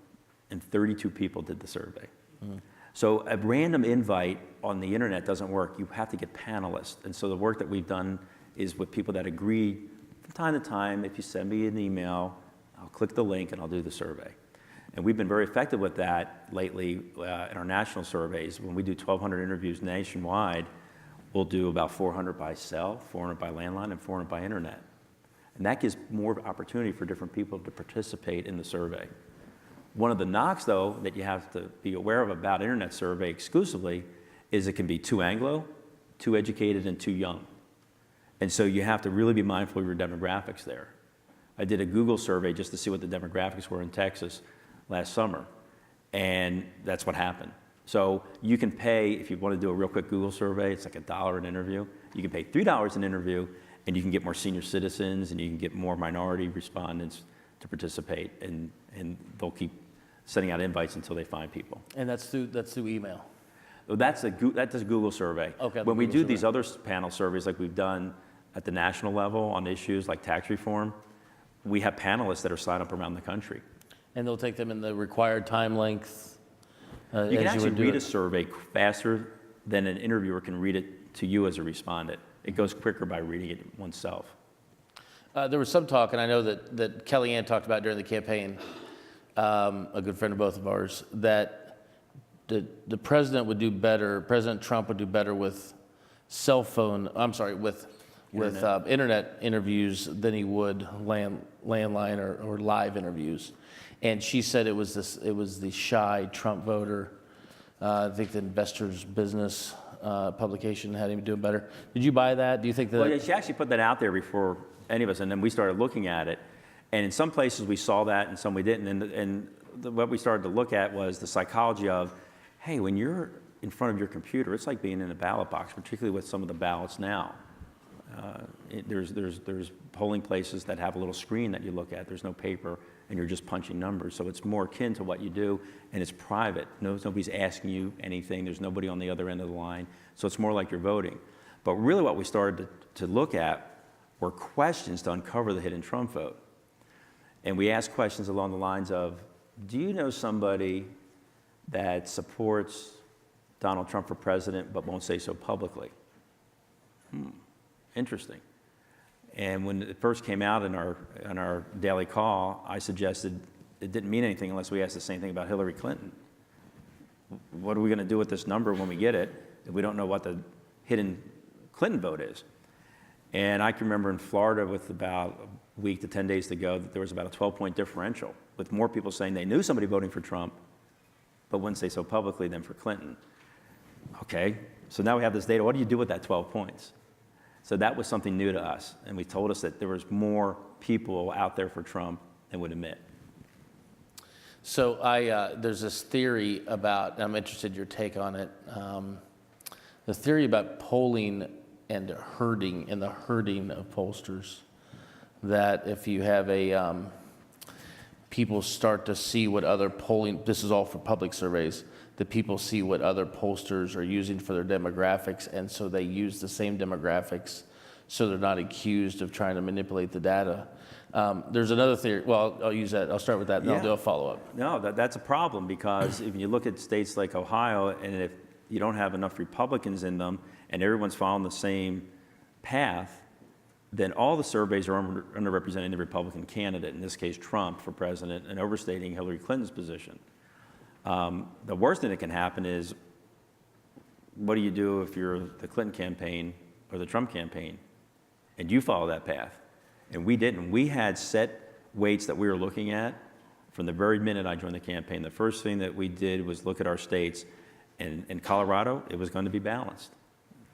and 32 people did the survey. Mm-hmm. So a random invite on the internet doesn't work. You have to get panelists. And so the work that we've done is with people that agree from time to time. If you send me an email, I'll click the link and I'll do the survey. And we've been very effective with that lately in our national surveys. When we do 1,200 interviews nationwide, we'll do about 400 by cell, 400 by landline, and 400 by internet. And that gives more opportunity for different people to participate in the survey. One of the knocks, though, that you have to be aware of about internet survey exclusively is it can be too Anglo, too educated, and too young. And so you have to really be mindful of your demographics there. I did a Google survey just to see what the demographics were in Texas last summer, and that's what happened. So you can pay, if you want to do a real quick Google survey, it's like $1 an interview. You can pay $3 an interview, and you can get more senior citizens, and you can get more minority respondents to participate, and they'll keep sending out invites until they find people. And that's through email? That's a Google survey. Okay. When we do these other panel surveys like we've done at the national level on issues like tax reform, we have panelists that are signed up around the country. And they'll take them in the required time length? You can actually read a survey faster than an interviewer can read it to you as a respondent. It goes quicker by reading it oneself. There was some talk, and I know that Kellyanne talked about during the campaign, a good friend of both of ours, that the president would do better, President Trump would do better with internet interviews than he would landline or live interviews. And she said it was the shy Trump voter. I think the Investor's Business publication had him doing better. Did you buy that? Do you think that? Well, she actually put that out there before any of us, and then we started looking at it. And in some places we saw that, and some we didn't. What we started to look at was the psychology of, hey, when you're in front of your computer, it's like being in a ballot box, particularly with some of the ballots now. There's polling places that have a little screen that you look at. There's no paper, and you're just punching numbers. So it's more akin to what you do, and it's private. Nobody's asking you anything. There's nobody on the other end of the line. So it's more like you're voting. But really what we started to look at were questions to uncover the hidden Trump vote. And we asked questions along the lines of, do you know somebody that supports Donald Trump for president but won't say so publicly? Interesting. And when it first came out in our daily call, I suggested it didn't mean anything unless we asked the same thing about Hillary Clinton. What are we going to do with this number when we get it if we don't know what the hidden Clinton vote is? And I can remember in Florida with about a week to 10 days to go that there was about a 12-point differential, with more people saying they knew somebody voting for Trump but wouldn't say so publicly than for Clinton. Okay, so now we have this data. What do you do with that 12 points? So that was something new to us, and we told us that there was more people out there for Trump than would admit. So there's this theory about, I'm interested in your take on it, the theory about polling and herding, and the herding of pollsters, that if you have people start to see what other polling, this is all for public surveys, that people see what other pollsters are using for their demographics, and so they use the same demographics so they're not accused of trying to manipulate the data. There's another theory, well, I'll use that, I'll start with that, and Yeah. I'll do a follow-up. No, that's a problem, because if you look at states like Ohio, and if you don't have enough Republicans in them, and everyone's following the same path, then all the surveys are underrepresenting the Republican candidate, in this case Trump, for president, and overstating Hillary Clinton's position. The worst thing that can happen is, what do you do if you're the Clinton campaign or the Trump campaign, and you follow that path? And we didn't. We had set weights that we were looking at from the very minute I joined the campaign. The first thing that we did was look at our states, and in Colorado, it was going to be balanced,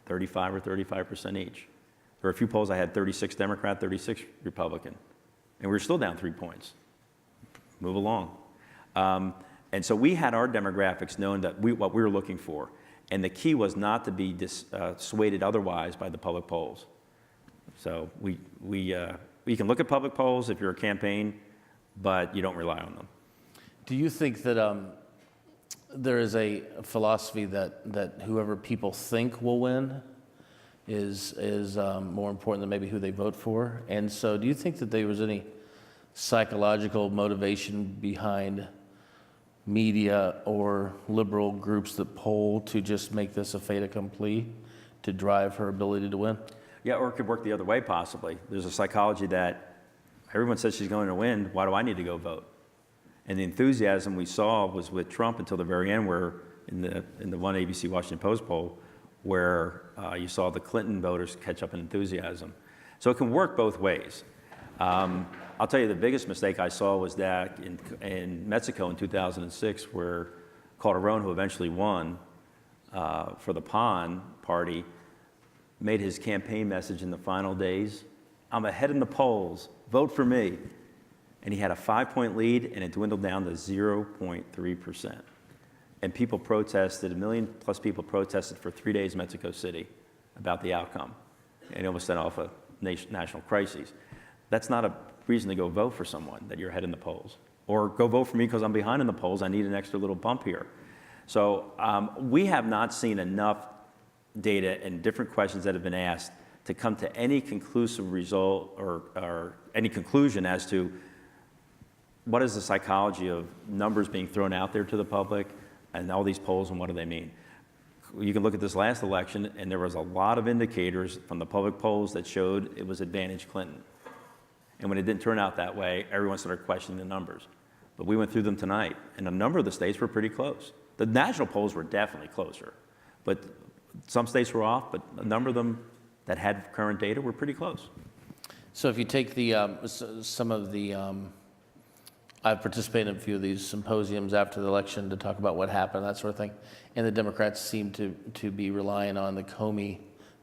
35 or 35% each. There were a few polls I had 36 Democrat, 36 Republican, and we were still down 3 points. Move along. And so we had our demographics known, that what we were looking for, and the key was not to be dissuaded otherwise by the public polls. So you can look at public polls if you're a campaign, but you don't rely on them. Do you think that there is a philosophy that whoever people think will win is more important than maybe who they vote for? And so do you think that there was any psychological motivation behind media or liberal groups that poll to just make this a fait accompli, to drive her ability to win? Yeah, or it could work the other way, possibly. There's a psychology that everyone says she's going to win, why do I need to go vote? And the enthusiasm we saw was with Trump until the very end, where in the one ABC Washington Post poll, where you saw the Clinton voters catch up in enthusiasm. So it can work both ways. I'll tell you, the biggest mistake I saw was that in Mexico in 2006, where Calderon, who eventually won for the PAN party, made his campaign message in the final days, I'm ahead in the polls, vote for me. And he had a 5-point lead, and it dwindled down to 0.3%. And people protested, 1+ million people protested for 3 days in Mexico City about the outcome. And it almost set off a national crisis. That's not a reason to go vote for someone, that you're ahead in the polls. Or go vote for me because I'm behind in the polls, I need an extra little bump here. So we have not seen enough data and different questions that have been asked to come to any conclusive result or any conclusion as to what is the psychology of numbers being thrown out there to the public and all these polls, and what do they mean. You can look at this last election, and there was a lot of indicators from the public polls that showed it was advantage Clinton. And when it didn't turn out that way, everyone started questioning the numbers. But we went through them tonight, and a number of the states were pretty close. The national polls were definitely closer, but some states were off, but a number of them that had current data were pretty close. So if you take some of the, I've participated in a few of these symposiums after the election to talk about what happened, that sort of thing, and the Democrats seem to be relying on the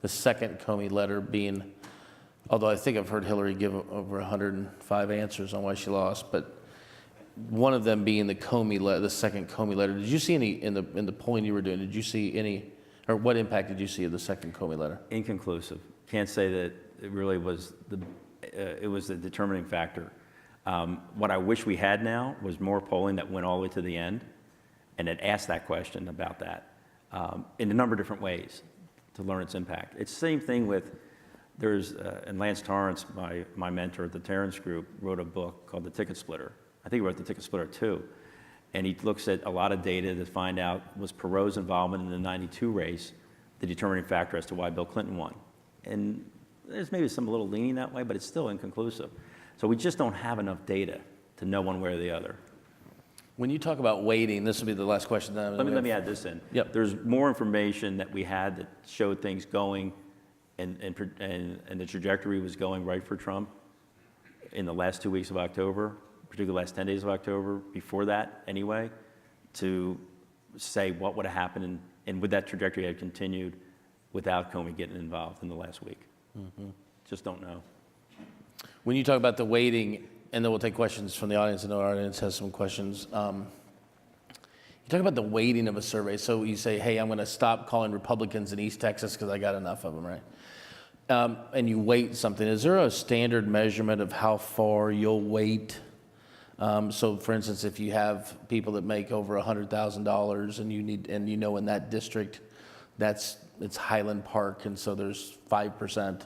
second Comey letter being, although I think I've heard Hillary give over 105 answers on why she lost, but one of them being the second Comey letter. Did you see any, in the polling you were doing, did you see any, or what impact did you see of the second Comey letter? Inconclusive. Can't say that it really was it was the determining factor. What I wish we had now was more polling that went all the way to the end and it asked that question about that in a number of different ways to learn its impact. It's the same thing with, and Lance Torrance, my mentor at the Terrence Group, wrote a book called The Ticket Splitter. I think he wrote The Ticket Splitter too. And he looks at a lot of data to find out, was Perot's involvement in the 92 race the determining factor as to why Bill Clinton won? And there's maybe some little leaning that way, but it's still inconclusive. So we just don't have enough data to know one way or the other. When you talk about weighting, this will be the last question. Let me add this in. Yep. There's more information that we had that showed things going, and the trajectory was going right for Trump in the last 2 weeks of October, particularly the last 10 days of October, before that anyway, to say what would have happened and would that trajectory have continued without Comey getting involved in the last week. Just don't know. When you talk about the weighting, and then we'll take questions from the audience, and our audience has some questions. You talk about the weighting of a survey. So you say, hey, I'm going to stop calling Republicans in East Texas because I got enough of them, right? And you weight something. Is there a standard measurement of how far you'll weight? So, for instance, if you have people that make over $100,000 and you know in that district, it's Highland Park, and so there's 5%.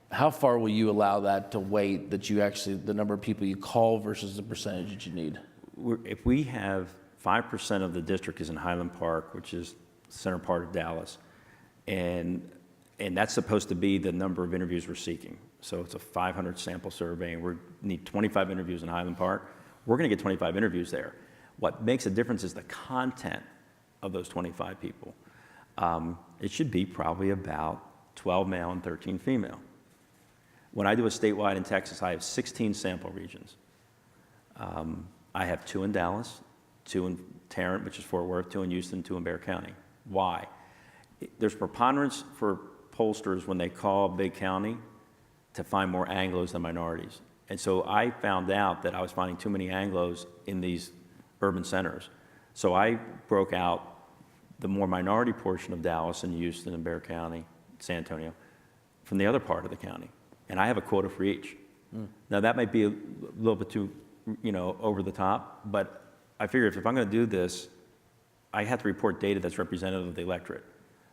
How far will you allow that to weight that you actually, the number of people you call versus the percentage that you need? If we have 5% of the district is in Highland Park, which is the center part of Dallas, and that's supposed to be the number of interviews we're seeking. So it's a 500 sample survey, and we need 25 interviews in Highland Park. We're going to get 25 interviews there. What makes a difference is the content of those 25 people. It should be probably about 12 male and 13 female. When I do a statewide in Texas, I have 16 sample regions. I have 2 in Dallas, 2 in Tarrant, which is Fort Worth, 2 in Houston, 2 in Bexar County. Why? There's preponderance for pollsters when they call big county to find more Anglos than minorities. And so I found out that I was finding too many Anglos in these urban centers. So I broke out the more minority portion of Dallas and Houston and Bexar County, San Antonio, from the other part of the county. And I have a quota for each. Now that might be a little bit too, over the top, but I figure if I'm going to do this, I have to report data that's representative of the electorate.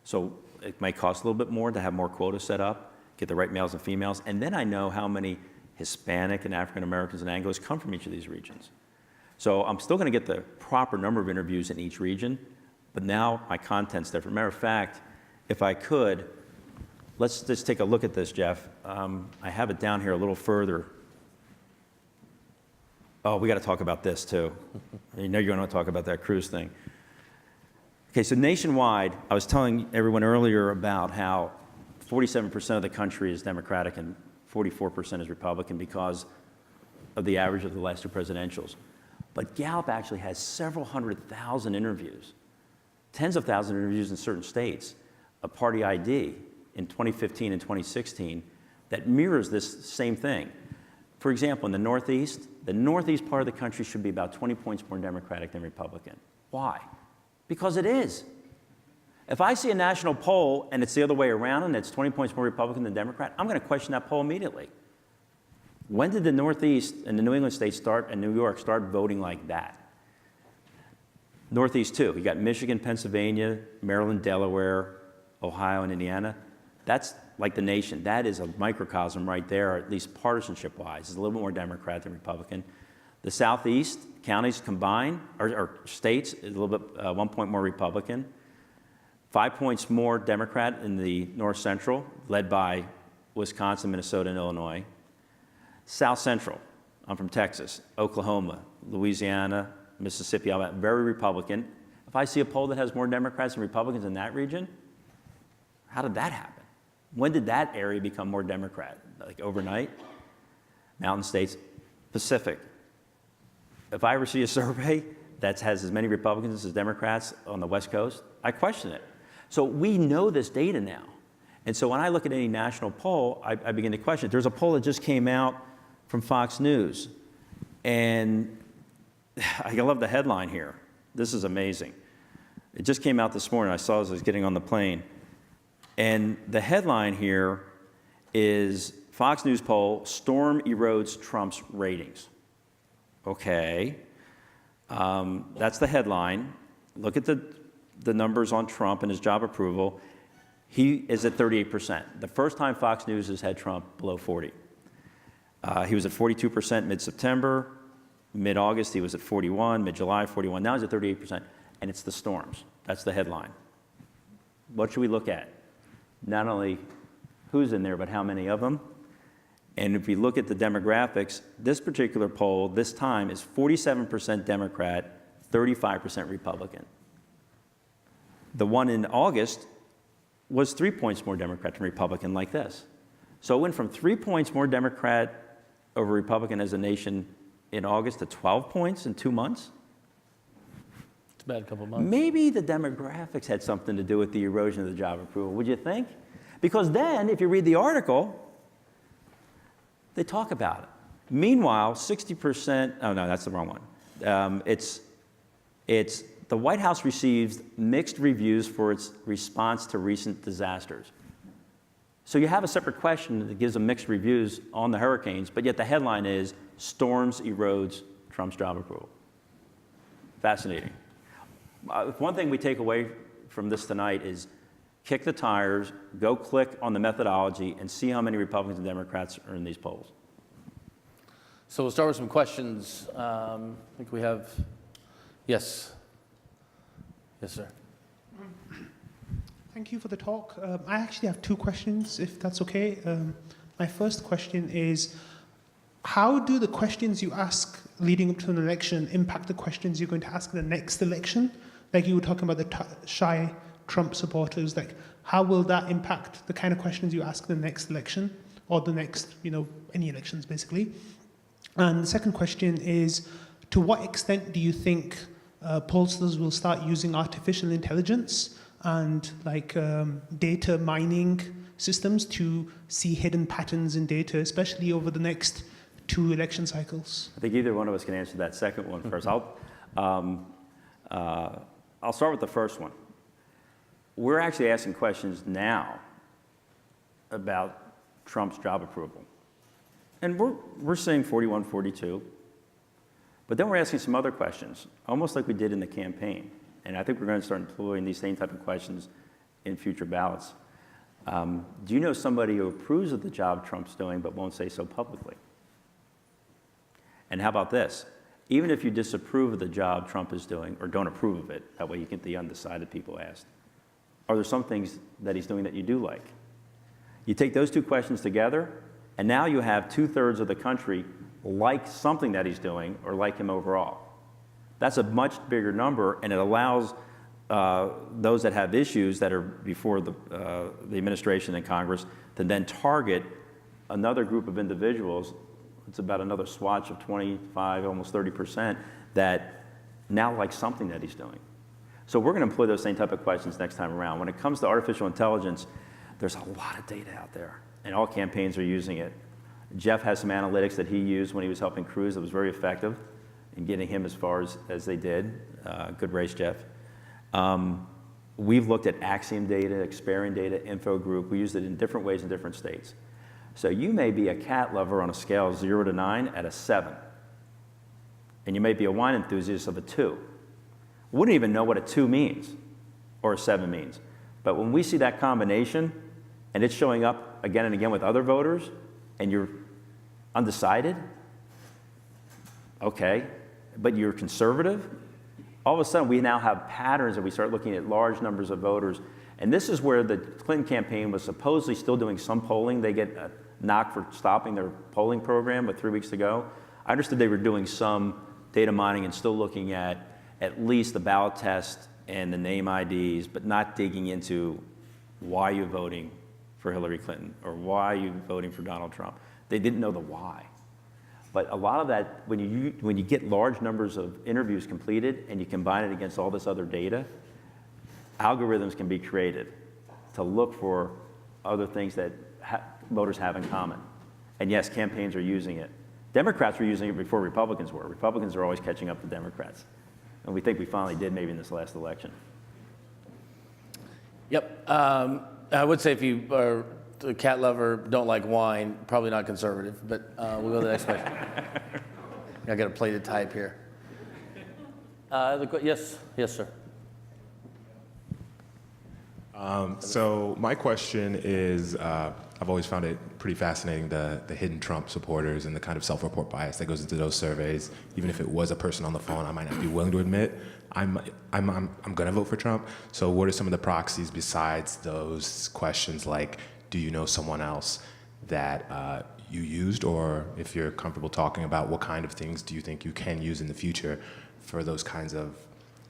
So it might cost a little bit more to have more quotas set up, get the right males and females, and then I know how many Hispanic and African Americans and Anglos come from each of these regions. So I'm still going to get the proper number of interviews in each region, but now my content's different. Matter of fact, if I could, let's just take a look at this, Jeff. I have it down here a little further. Oh, we got to talk about this too. You know you're going to talk about that cruise thing. Okay, so nationwide, I was telling everyone earlier about how 47% of the country is Democratic and 44% is Republican because of the average of the last 2 presidentials. But Gallup actually has several 100,000 interviews, tens of thousands of interviews in certain states, a party ID in 2015 and 2016 that mirrors this same thing. For example, in the Northeast part of the country should be about 20 points more Democratic than Republican. Why? Because it is. If I see a national poll and it's the other way around and it's 20 points more Republican than Democrat, I'm going to question that poll immediately. When did the Northeast and the New England states start and New York start voting like that? Northeast too. You got Michigan, Pennsylvania, Maryland, Delaware, Ohio, and Indiana. That's like the nation. That is a microcosm right there, at least partisanship-wise. It's a little bit more Democrat than Republican. The Southeast counties combined, or states, is a little bit, 1 point more Republican. 5 points more Democrat in the North Central, led by Wisconsin, Minnesota, and Illinois. South Central, I'm from Texas, Oklahoma, Louisiana, Mississippi, Alabama, very Republican. If I see a poll that has more Democrats than Republicans in that region, how did that happen? When did that area become more Democrat? Like overnight? Mountain states, Pacific. If I ever see a survey that has as many Republicans as Democrats on the West Coast, I question it. So we know this data now. And so when I look at any national poll, I begin to question it. There's a poll that just came out from Fox News. And I love the headline here. This is amazing. It just came out this morning. I saw it as I was getting on the plane. And the headline here is Fox News poll, storm erodes Trump's ratings. Okay. That's the headline. Look at the numbers on Trump and his job approval. He is at 38%. The first time Fox News has had Trump below 40. He was at 42% mid-September. Mid-August, he was at 41. Mid-July, 41. Now he's at 38%. And it's the storms. That's the headline. What should we look at? Not only who's in there, but how many of them. And if we look at the demographics, this particular poll, this time, is 47% Democrat, 35% Republican. The one in August was 3 points more Democrat than Republican, like this. So it went from 3 points more Democrat over Republican as a nation in August to 12 points in 2 months. It's a bad couple months. Maybe the demographics had something to do with the erosion of the job approval. Would you think? Because then, if you read the article, they talk about it. Meanwhile, 60%, oh no, that's the wrong one. It's the White House receives mixed reviews for its response to recent disasters. So you have a separate question that gives them mixed reviews on the hurricanes, but yet the headline is, storms erodes Trump's job approval. Fascinating. One thing we take away from this tonight is kick the tires, go click on the methodology, and see how many Republicans and Democrats are in these polls. So we'll start with some questions. I think we have, yes. Yes, sir. Thank you for the talk. I actually have two questions, if that's okay. My first question is, how do the questions you ask leading up to an election impact the questions you're going to ask in the next election? Like you were talking about the shy Trump supporters, like how will that impact the kind of questions you ask in the next election or the next, any elections basically? And the second question is, to what extent do you think pollsters will start using artificial intelligence and data mining systems to see hidden patterns in data, especially over the next 2 election cycles? I think either one of us can answer that second one first. I'll start with the first one. We're actually asking questions now about Trump's job approval. And we're saying 41, 42. But then we're asking some other questions, almost like we did in the campaign. And I think we're going to start employing these same type of questions in future ballots. Do you know somebody who approves of the job Trump's doing but won't say so publicly? And how about this? Even if you disapprove of the job Trump is doing, or don't approve of it, that way you get the undecided people asked, are there some things that he's doing that you do like? You take those two questions together, and now you have 2/3 of the country like something that he's doing or like him overall. That's a much bigger number, and it allows those that have issues that are before the administration and Congress to then target another group of individuals. It's about another swatch of 25, almost 30%, that now like something that he's doing. So we're going to employ those same type of questions next time around. When it comes to artificial intelligence, there's a lot of data out there, and all campaigns are using it. Jeff has some analytics that he used when he was helping Cruz that was very effective in getting him as far as they did. Good race, Jeff. We've looked at Axiom data, Experian data, Info Group. We used it in different ways in different states. So you may be a cat lover on a scale of 0 to 9 at a 7. And you may be a wine enthusiast of a 2. Wouldn't even know what a 2 means or a 7 means. But when we see that combination and it's showing up again and again with other voters and you're undecided, okay, but you're conservative, all of a sudden we now have patterns and we start looking at large numbers of voters. And this is where the Clinton campaign was supposedly still doing some polling. They get a knock for stopping their polling program, but 3 weeks ago. I understood they were doing some data mining and still looking at least the ballot test and the name IDs, but not digging into why you're voting for Hillary Clinton or why you're voting for Donald Trump. They didn't know the why. But a lot of that, when you get large numbers of interviews completed and you combine it against all this other data, algorithms can be created to look for other things that voters have in common. And yes, campaigns are using it. Democrats were using it before Republicans were. Republicans are always catching up to Democrats. And we think we finally did maybe in this last election. Yep. I would say if you are a cat lover, don't like wine, probably not conservative, but we'll go to the next question. I got a plated type here. Yes, sir. So my question is, I've always found it pretty fascinating, the hidden Trump supporters and the kind of self-report bias that goes into those surveys. Even if it was a person on the phone, I might not be willing to admit I'm going to vote for Trump. So what are some of the proxies besides those questions, like do you know someone else that you used, or if you're comfortable talking about what kind of things do you think you can use in the future for those kinds of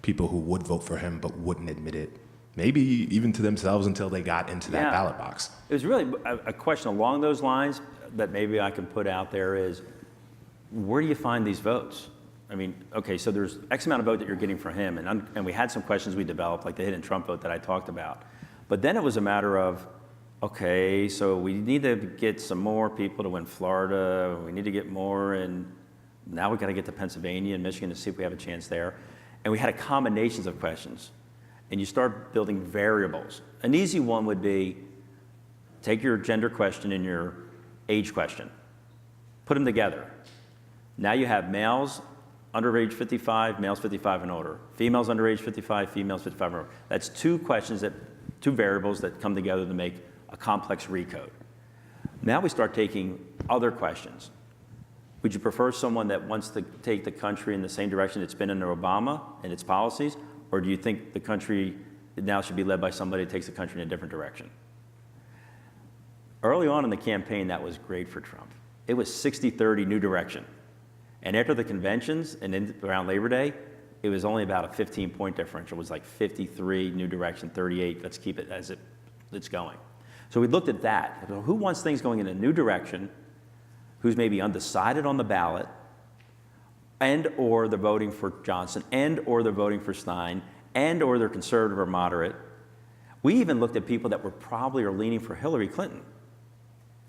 people who would vote for him but wouldn't admit it, maybe even to themselves until they got into that ballot box? It was really a question along those lines that maybe I can put out there is, where do you find these votes? I mean, okay, so there's X amount of vote that you're getting from him, and we had some questions we developed, like the hidden Trump vote that I talked about. But then it was a matter of, okay, so we need to get some more people to win Florida. We need to get more, and now we got to get to Pennsylvania and Michigan to see if we have a chance there. And we had a combinations of questions. And you start building variables. An easy one would be take your gender question and your age question, put them together. Now you have males under age 55, males 55 and older. Females under age 55, females 55 and older. That's two variables that come together to make a complex recode. Now we start taking other questions. Would you prefer someone that wants to take the country in the same direction it's been under Obama and its policies? Or do you think the country now should be led by somebody that takes the country in a different direction? Early on in the campaign, that was great for Trump. It was 60-30 new direction. And after the conventions and around Labor Day, it was only about a 15-point differential. It was like 53 new direction, 38, let's keep it as it's going. So we looked at that. Who wants things going in a new direction? Who's maybe undecided on the ballot? And or they're voting for Johnson, and or they're voting for Stein, and or they're conservative or moderate. We even looked at people that were probably or leaning for Hillary Clinton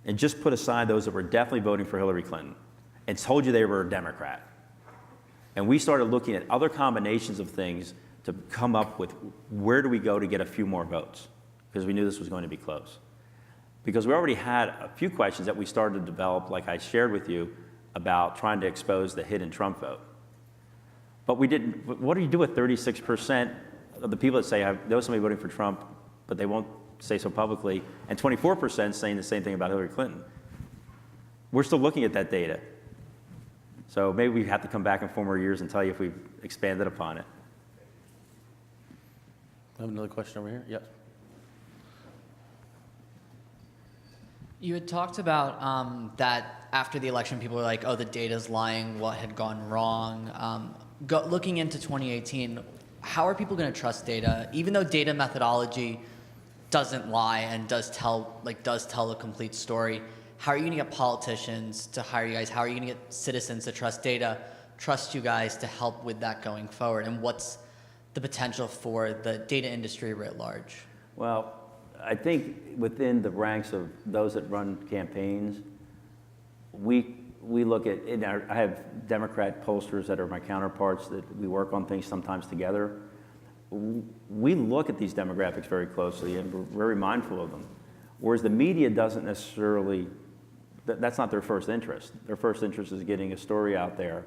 and just put aside those that were definitely voting for Hillary Clinton and told you they were a Democrat. And we started looking at other combinations of things to come up with where do we go to get a few more votes, because we knew this was going to be close. Because we already had a few questions that we started to develop, like I shared with you, about trying to expose the hidden Trump vote. But we didn't, what do you do with 36% of the people that say, I know somebody voting for Trump, but they won't say so publicly, and 24% saying the same thing about Hillary Clinton? We're still looking at that data. So maybe we have to come back in 4 more years and tell you if we've expanded upon it. I have another question over here. Yes. You had talked about that after the election, people were like, oh, the data's lying, what had gone wrong. Looking into 2018, how are people going to trust data? Even though data methodology doesn't lie and does tell the complete story, how are you going to get politicians to hire you guys? How are you going to get citizens to trust data, trust you guys to help with that going forward? And what's the potential for the data industry writ large? Well, I think within the ranks of those that run campaigns, we look at, I have Democrat pollsters that are my counterparts that we work on things sometimes together. We look at these demographics very closely and we're very mindful of them. Whereas the media doesn't necessarily, that's not their first interest. Their first interest is getting a story out there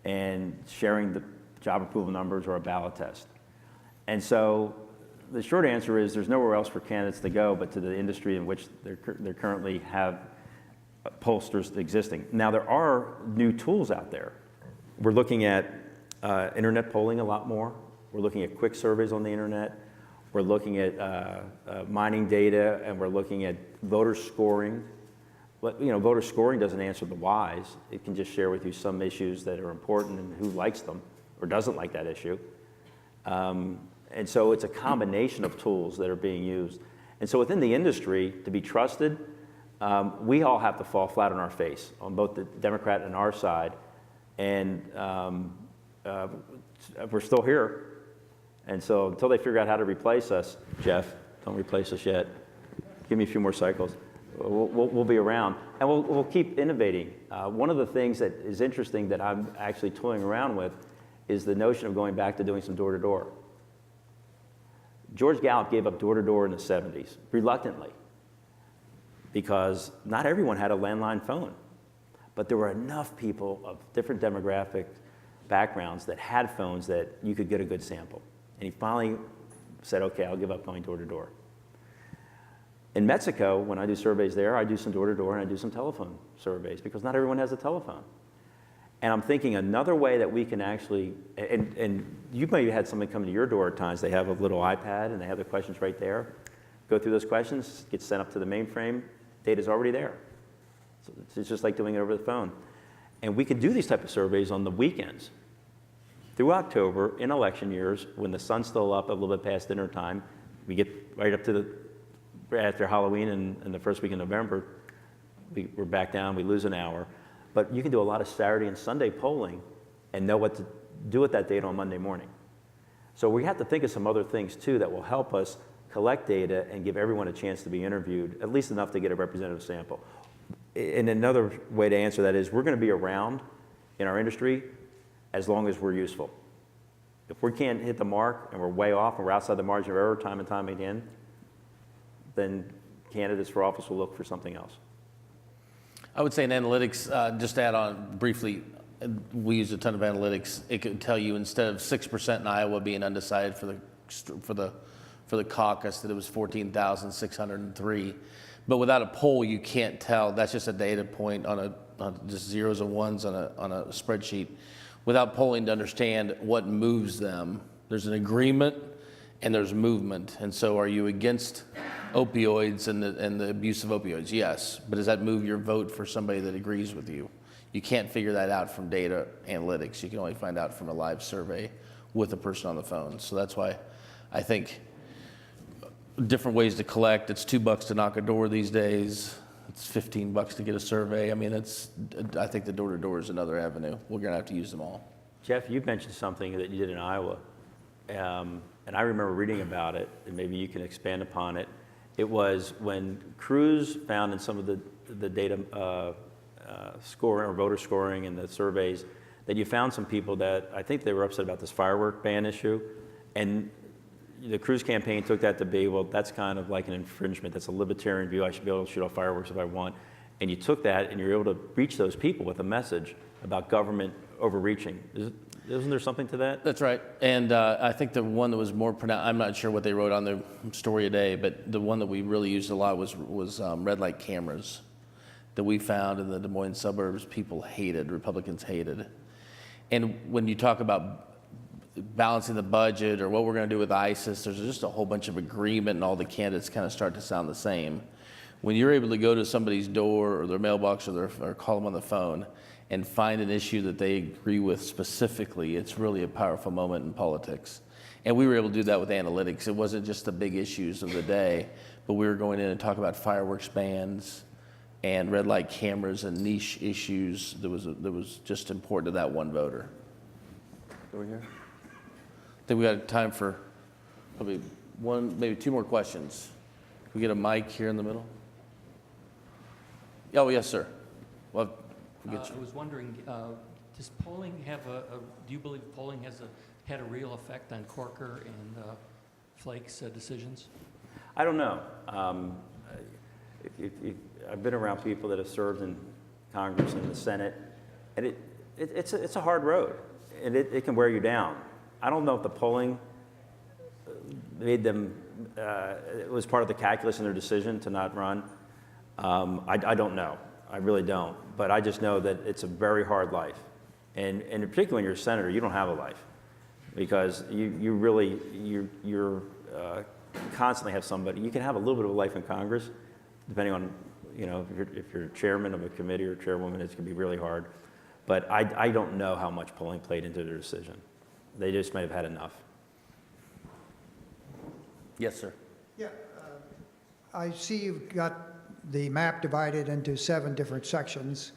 and sharing the job approval numbers or a ballot test. And so the short answer is there's nowhere else for candidates to go but to the industry in which they currently have pollsters existing. Now, there are new tools out there. We're looking at internet polling a lot more. We're looking at quick surveys on the internet. We're looking at mining data, and we're looking at voter scoring. But, voter scoring doesn't answer the whys. It can just share with you some issues that are important and who likes them or doesn't like that issue. And so it's a combination of tools that are being used. And so within the industry, to be trusted, we all have to fall flat on our face on both the Democrat and our side. And we're still here. And so until they figure out how to replace us, Jeff, don't replace us yet. Give me a few more cycles. We'll be around. And we'll keep innovating. One of the things that is interesting that I'm actually toying around with is the notion of going back to doing some door-to-door. George Gallup gave up door-to-door in the 70s, reluctantly, because not everyone had a landline phone. But there were enough people of different demographic backgrounds that had phones that you could get a good sample. And he finally said, okay, I'll give up going door-to-door. In Mexico, when I do surveys there, I do some door-to-door and I do some telephone surveys because not everyone has a telephone. And I'm thinking another way that we can actually, and you maybe had somebody come to your door at times, they have a little iPad and they have the questions right there. Go through those questions, get sent up to the mainframe, data's already there. So it's just like doing it over the phone. And we could do these type of surveys on the weekends. Through October, in election years, when the sun's still up a little bit past dinner time, we get right up to after Halloween and the first week in November, we're back down, we lose an hour. But you can do a lot of Saturday and Sunday polling and know what to do with that data on Monday morning. So we have to think of some other things too that will help us collect data, and give everyone a chance to be interviewed, at least enough to get a representative sample. And another way to answer that is we're going to be around in our industry as long as we're useful. If we can't hit the mark and we're way off and we're outside the margin of error time and time again, then candidates for office will look for something else. I would say in analytics, just to add on briefly, we use a ton of analytics. It could tell you instead of 6% in Iowa being undecided for the caucus, that it was 14,603. But without a poll, you can't tell. That's just a data point on just zeros and ones on a spreadsheet. Without polling to understand what moves them, there's an agreement and there's movement. And so, are you against opioids and the abuse of opioids? Yes. But does that move your vote for somebody that agrees with you? You can't figure that out from data analytics. You can only find out from a live survey with a person on the phone. So that's why I think different ways to collect. It's $2 to knock a door these days. It's $15 to get a survey. I mean, I think the door-to-door is another avenue. We're going to have to use them all. Jeff, you mentioned something that you did in Iowa, and I remember reading about it, and maybe you can expand upon it. It was when Cruz found in some of the data scoring or voter scoring and the surveys that you found some people that I think they were upset about this firework ban issue, and the Cruz campaign took that to be, well, that's kind of like an infringement. That's a libertarian view. I should be able to shoot off fireworks if I want. And you took that and you're able to reach those people with a message about government overreaching. Isn't there something to that? That's right. And I think the one that was more pronounced, I'm not sure what they wrote on the story today, but the one that we really used a lot was red light cameras that we found in the Des Moines suburbs. People hated, Republicans hated. And when you talk about balancing the budget or what we're going to do with ISIS, there's just a whole bunch of agreement, and all the candidates kind of start to sound the same. When you're able to go to somebody's door or their mailbox or call them on the phone and find an issue that they agree with specifically, it's really a powerful moment in politics. And we were able to do that with analytics. It wasn't just the big issues of the day, but we were going in and talk about fireworks bans and red light cameras and niche issues that was just important to that one voter. Over here. I think we got time for probably maybe two more questions. Can we get a mic here in the middle? Oh, yes, sir. Well, I was wondering, does polling have do you believe polling had a real effect on Corker and Flake's decisions? I don't know. I've been around people that have served in Congress and the Senate, and it's a hard road, and it can wear you down. I don't know if the polling made them, it was part of the calculus in their decision to not run. I don't know. I really don't. But I just know that it's a very hard life. And particularly when you're a senator, you don't have a life because you're constantly have somebody. You can have a little bit of a life in Congress, depending on, if you're chairman of a committee or chairwoman, it can be really hard. But I don't know how much polling played into their decision. They just may have had enough. yes, sir. Yeah, I see you've got the map divided into 7 different sections,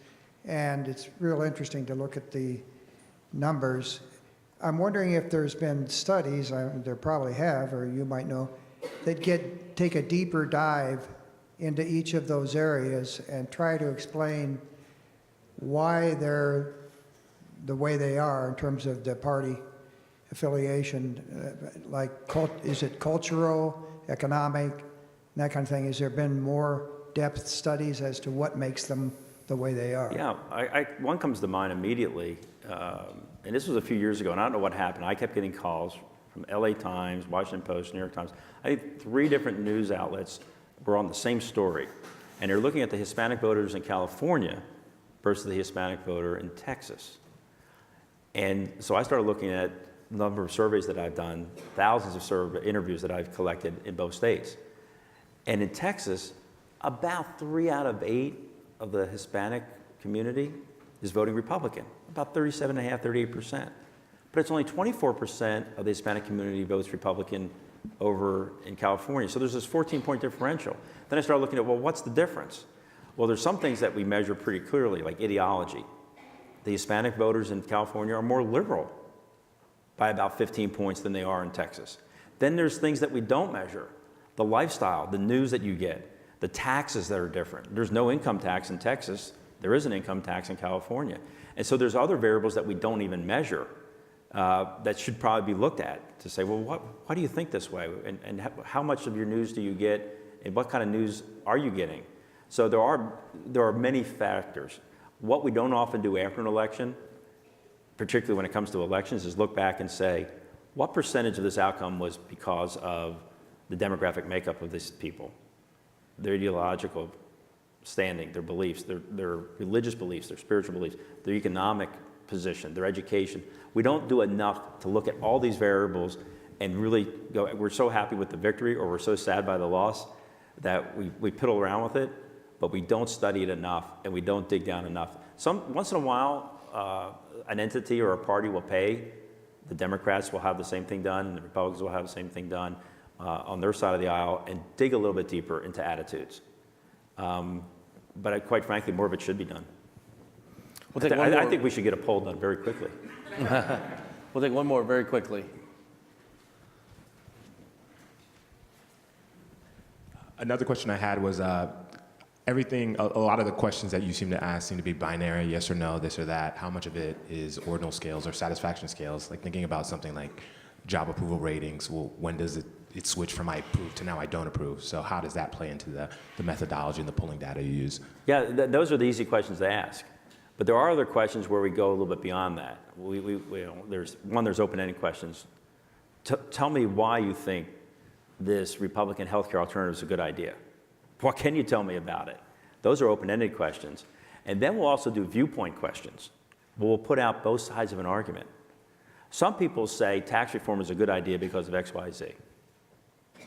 and it's real interesting to look at the numbers. I'm wondering if there's been studies, there probably have, or you might know, that take a deeper dive into each of those areas and try to explain why they're the way they are in terms of the party affiliation, is it cultural, economic, that kind of thing? Has there been more depth studies as to what makes them the way they are? Yeah, one comes to mind immediately, and this was a few years ago, and I don't know what happened. I kept getting calls from LA Times, Washington Post, New York Times. I think 3 different news outlets were on the same story, and they're looking at the Hispanic voters in California versus the Hispanic voter in Texas. And so I started looking at the number of surveys that I've done, thousands of interviews that I've collected in both states. And in Texas, about 3 out of 8 of the Hispanic community is voting Republican, about 37.5%, 38%. But it's only 24% of the Hispanic community votes Republican over in California. So there's this 14-point differential. Then I started looking at, well, what's the difference? Well, there's some things that we measure pretty clearly, like ideology. The Hispanic voters in California are more liberal by about 15 points than they are in Texas. Then there's things that we don't measure, the lifestyle, the news that you get, the taxes that are different. There's no income tax in Texas. There is an income tax in California. And so there's other variables that we don't even measure that should probably be looked at to say, well, why do you think this way? And how much of your news do you get? And what kind of news are you getting? So there are many factors. What we don't often do after an election, particularly when it comes to elections, is look back and say, what percentage of this outcome was because of the demographic makeup of these people, their ideological standing, their beliefs, their religious beliefs, their spiritual beliefs, their economic position, their education. We don't do enough to look at all these variables and really go, we're so happy with the victory or we're so sad by the loss that we piddle around with it, but we don't study it enough and we don't dig down enough. Once in a while, an entity or a party will pay. The Democrats will have the same thing done and the Republicans will have the same thing done on their side of the aisle and dig a little bit deeper into attitudes. But quite frankly, more of it should be done. I think we should get a poll done very quickly. We'll take one more very quickly. Another question I had was everything, a lot of the questions that you seem to ask seem to be binary, yes or no, this or that. How much of it is ordinal scales or satisfaction scales? Like thinking about something like job approval ratings, well, when does it switch from I approve to now I don't approve? So how does that play into the methodology and the polling data you use? Yeah, those are the easy questions to ask. But there are other questions where we go a little bit beyond that. There's open-ended questions. Tell me why you think this Republican healthcare alternative is a good idea. What can you tell me about it? Those are open-ended questions. And then we'll also do viewpoint questions. We'll put out both sides of an argument. Some people say tax reform is a good idea because of X, Y, Z.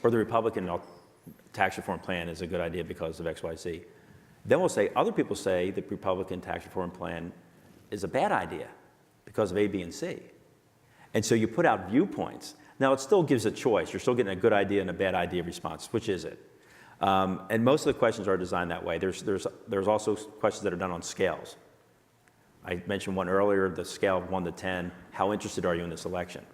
Or the Republican tax reform plan is a good idea because of X, Y, Z. Then we'll say, other people say the Republican tax reform plan is a bad idea because of A, B, and C. And so you put out viewpoints. Now, it still gives a choice. You're still getting a good idea and a bad idea response. Which is it? And most of the questions are designed that way. There's also questions that are done on scales. I mentioned one earlier, the scale of 1 to 10. How interested are you in this election?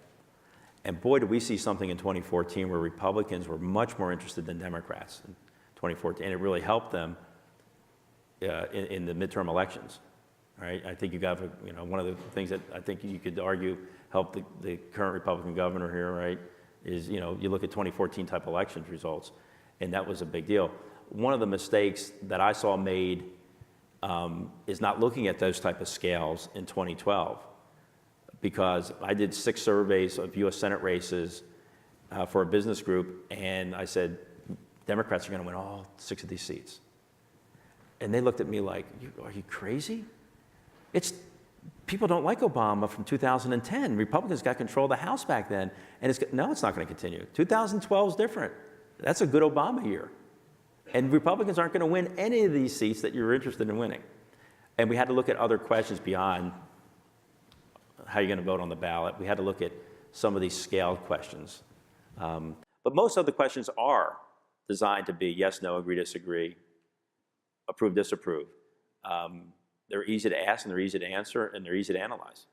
And boy, did we see something in 2014 where Republicans were much more interested than Democrats in 2014. And it really helped them in the midterm elections, right? I think you got, one of the things that I think you could argue helped the current Republican governor here, right, is, you look at 2014 type election results, and that was a big deal. One of the mistakes that I saw made is not looking at those type of scales in 2012, because I did 6 surveys of U.S. Senate races for a business group, and I said, Democrats are going to win all 6 of these seats. And they looked at me like, are you crazy? People don't like Obama from 2010. Republicans got control of the House back then. And it's not going to continue. 2012 is different. That's a good Obama year. And Republicans aren't going to win any of these seats that you're interested in winning. And we had to look at other questions beyond how you're going to vote on the ballot. We had to look at some of these scaled questions. But most of the questions are designed to be yes, no, agree, disagree, approve, disapprove. They're easy to ask, and they're easy to answer, and they're easy to analyze.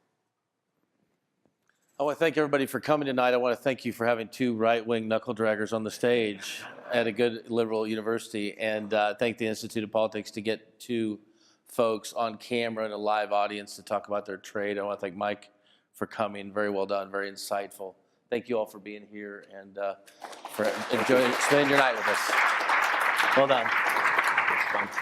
I want to thank everybody for coming tonight. I want to thank you for having 2 right-wing knuckle draggers on the stage at a good liberal university, and thank the Institute of Politics to get 2 folks on camera and a live audience to talk about their trade. I want to thank Mike for coming. Very well done, very insightful. Thank you all for being here and for spending your night with us. Well done.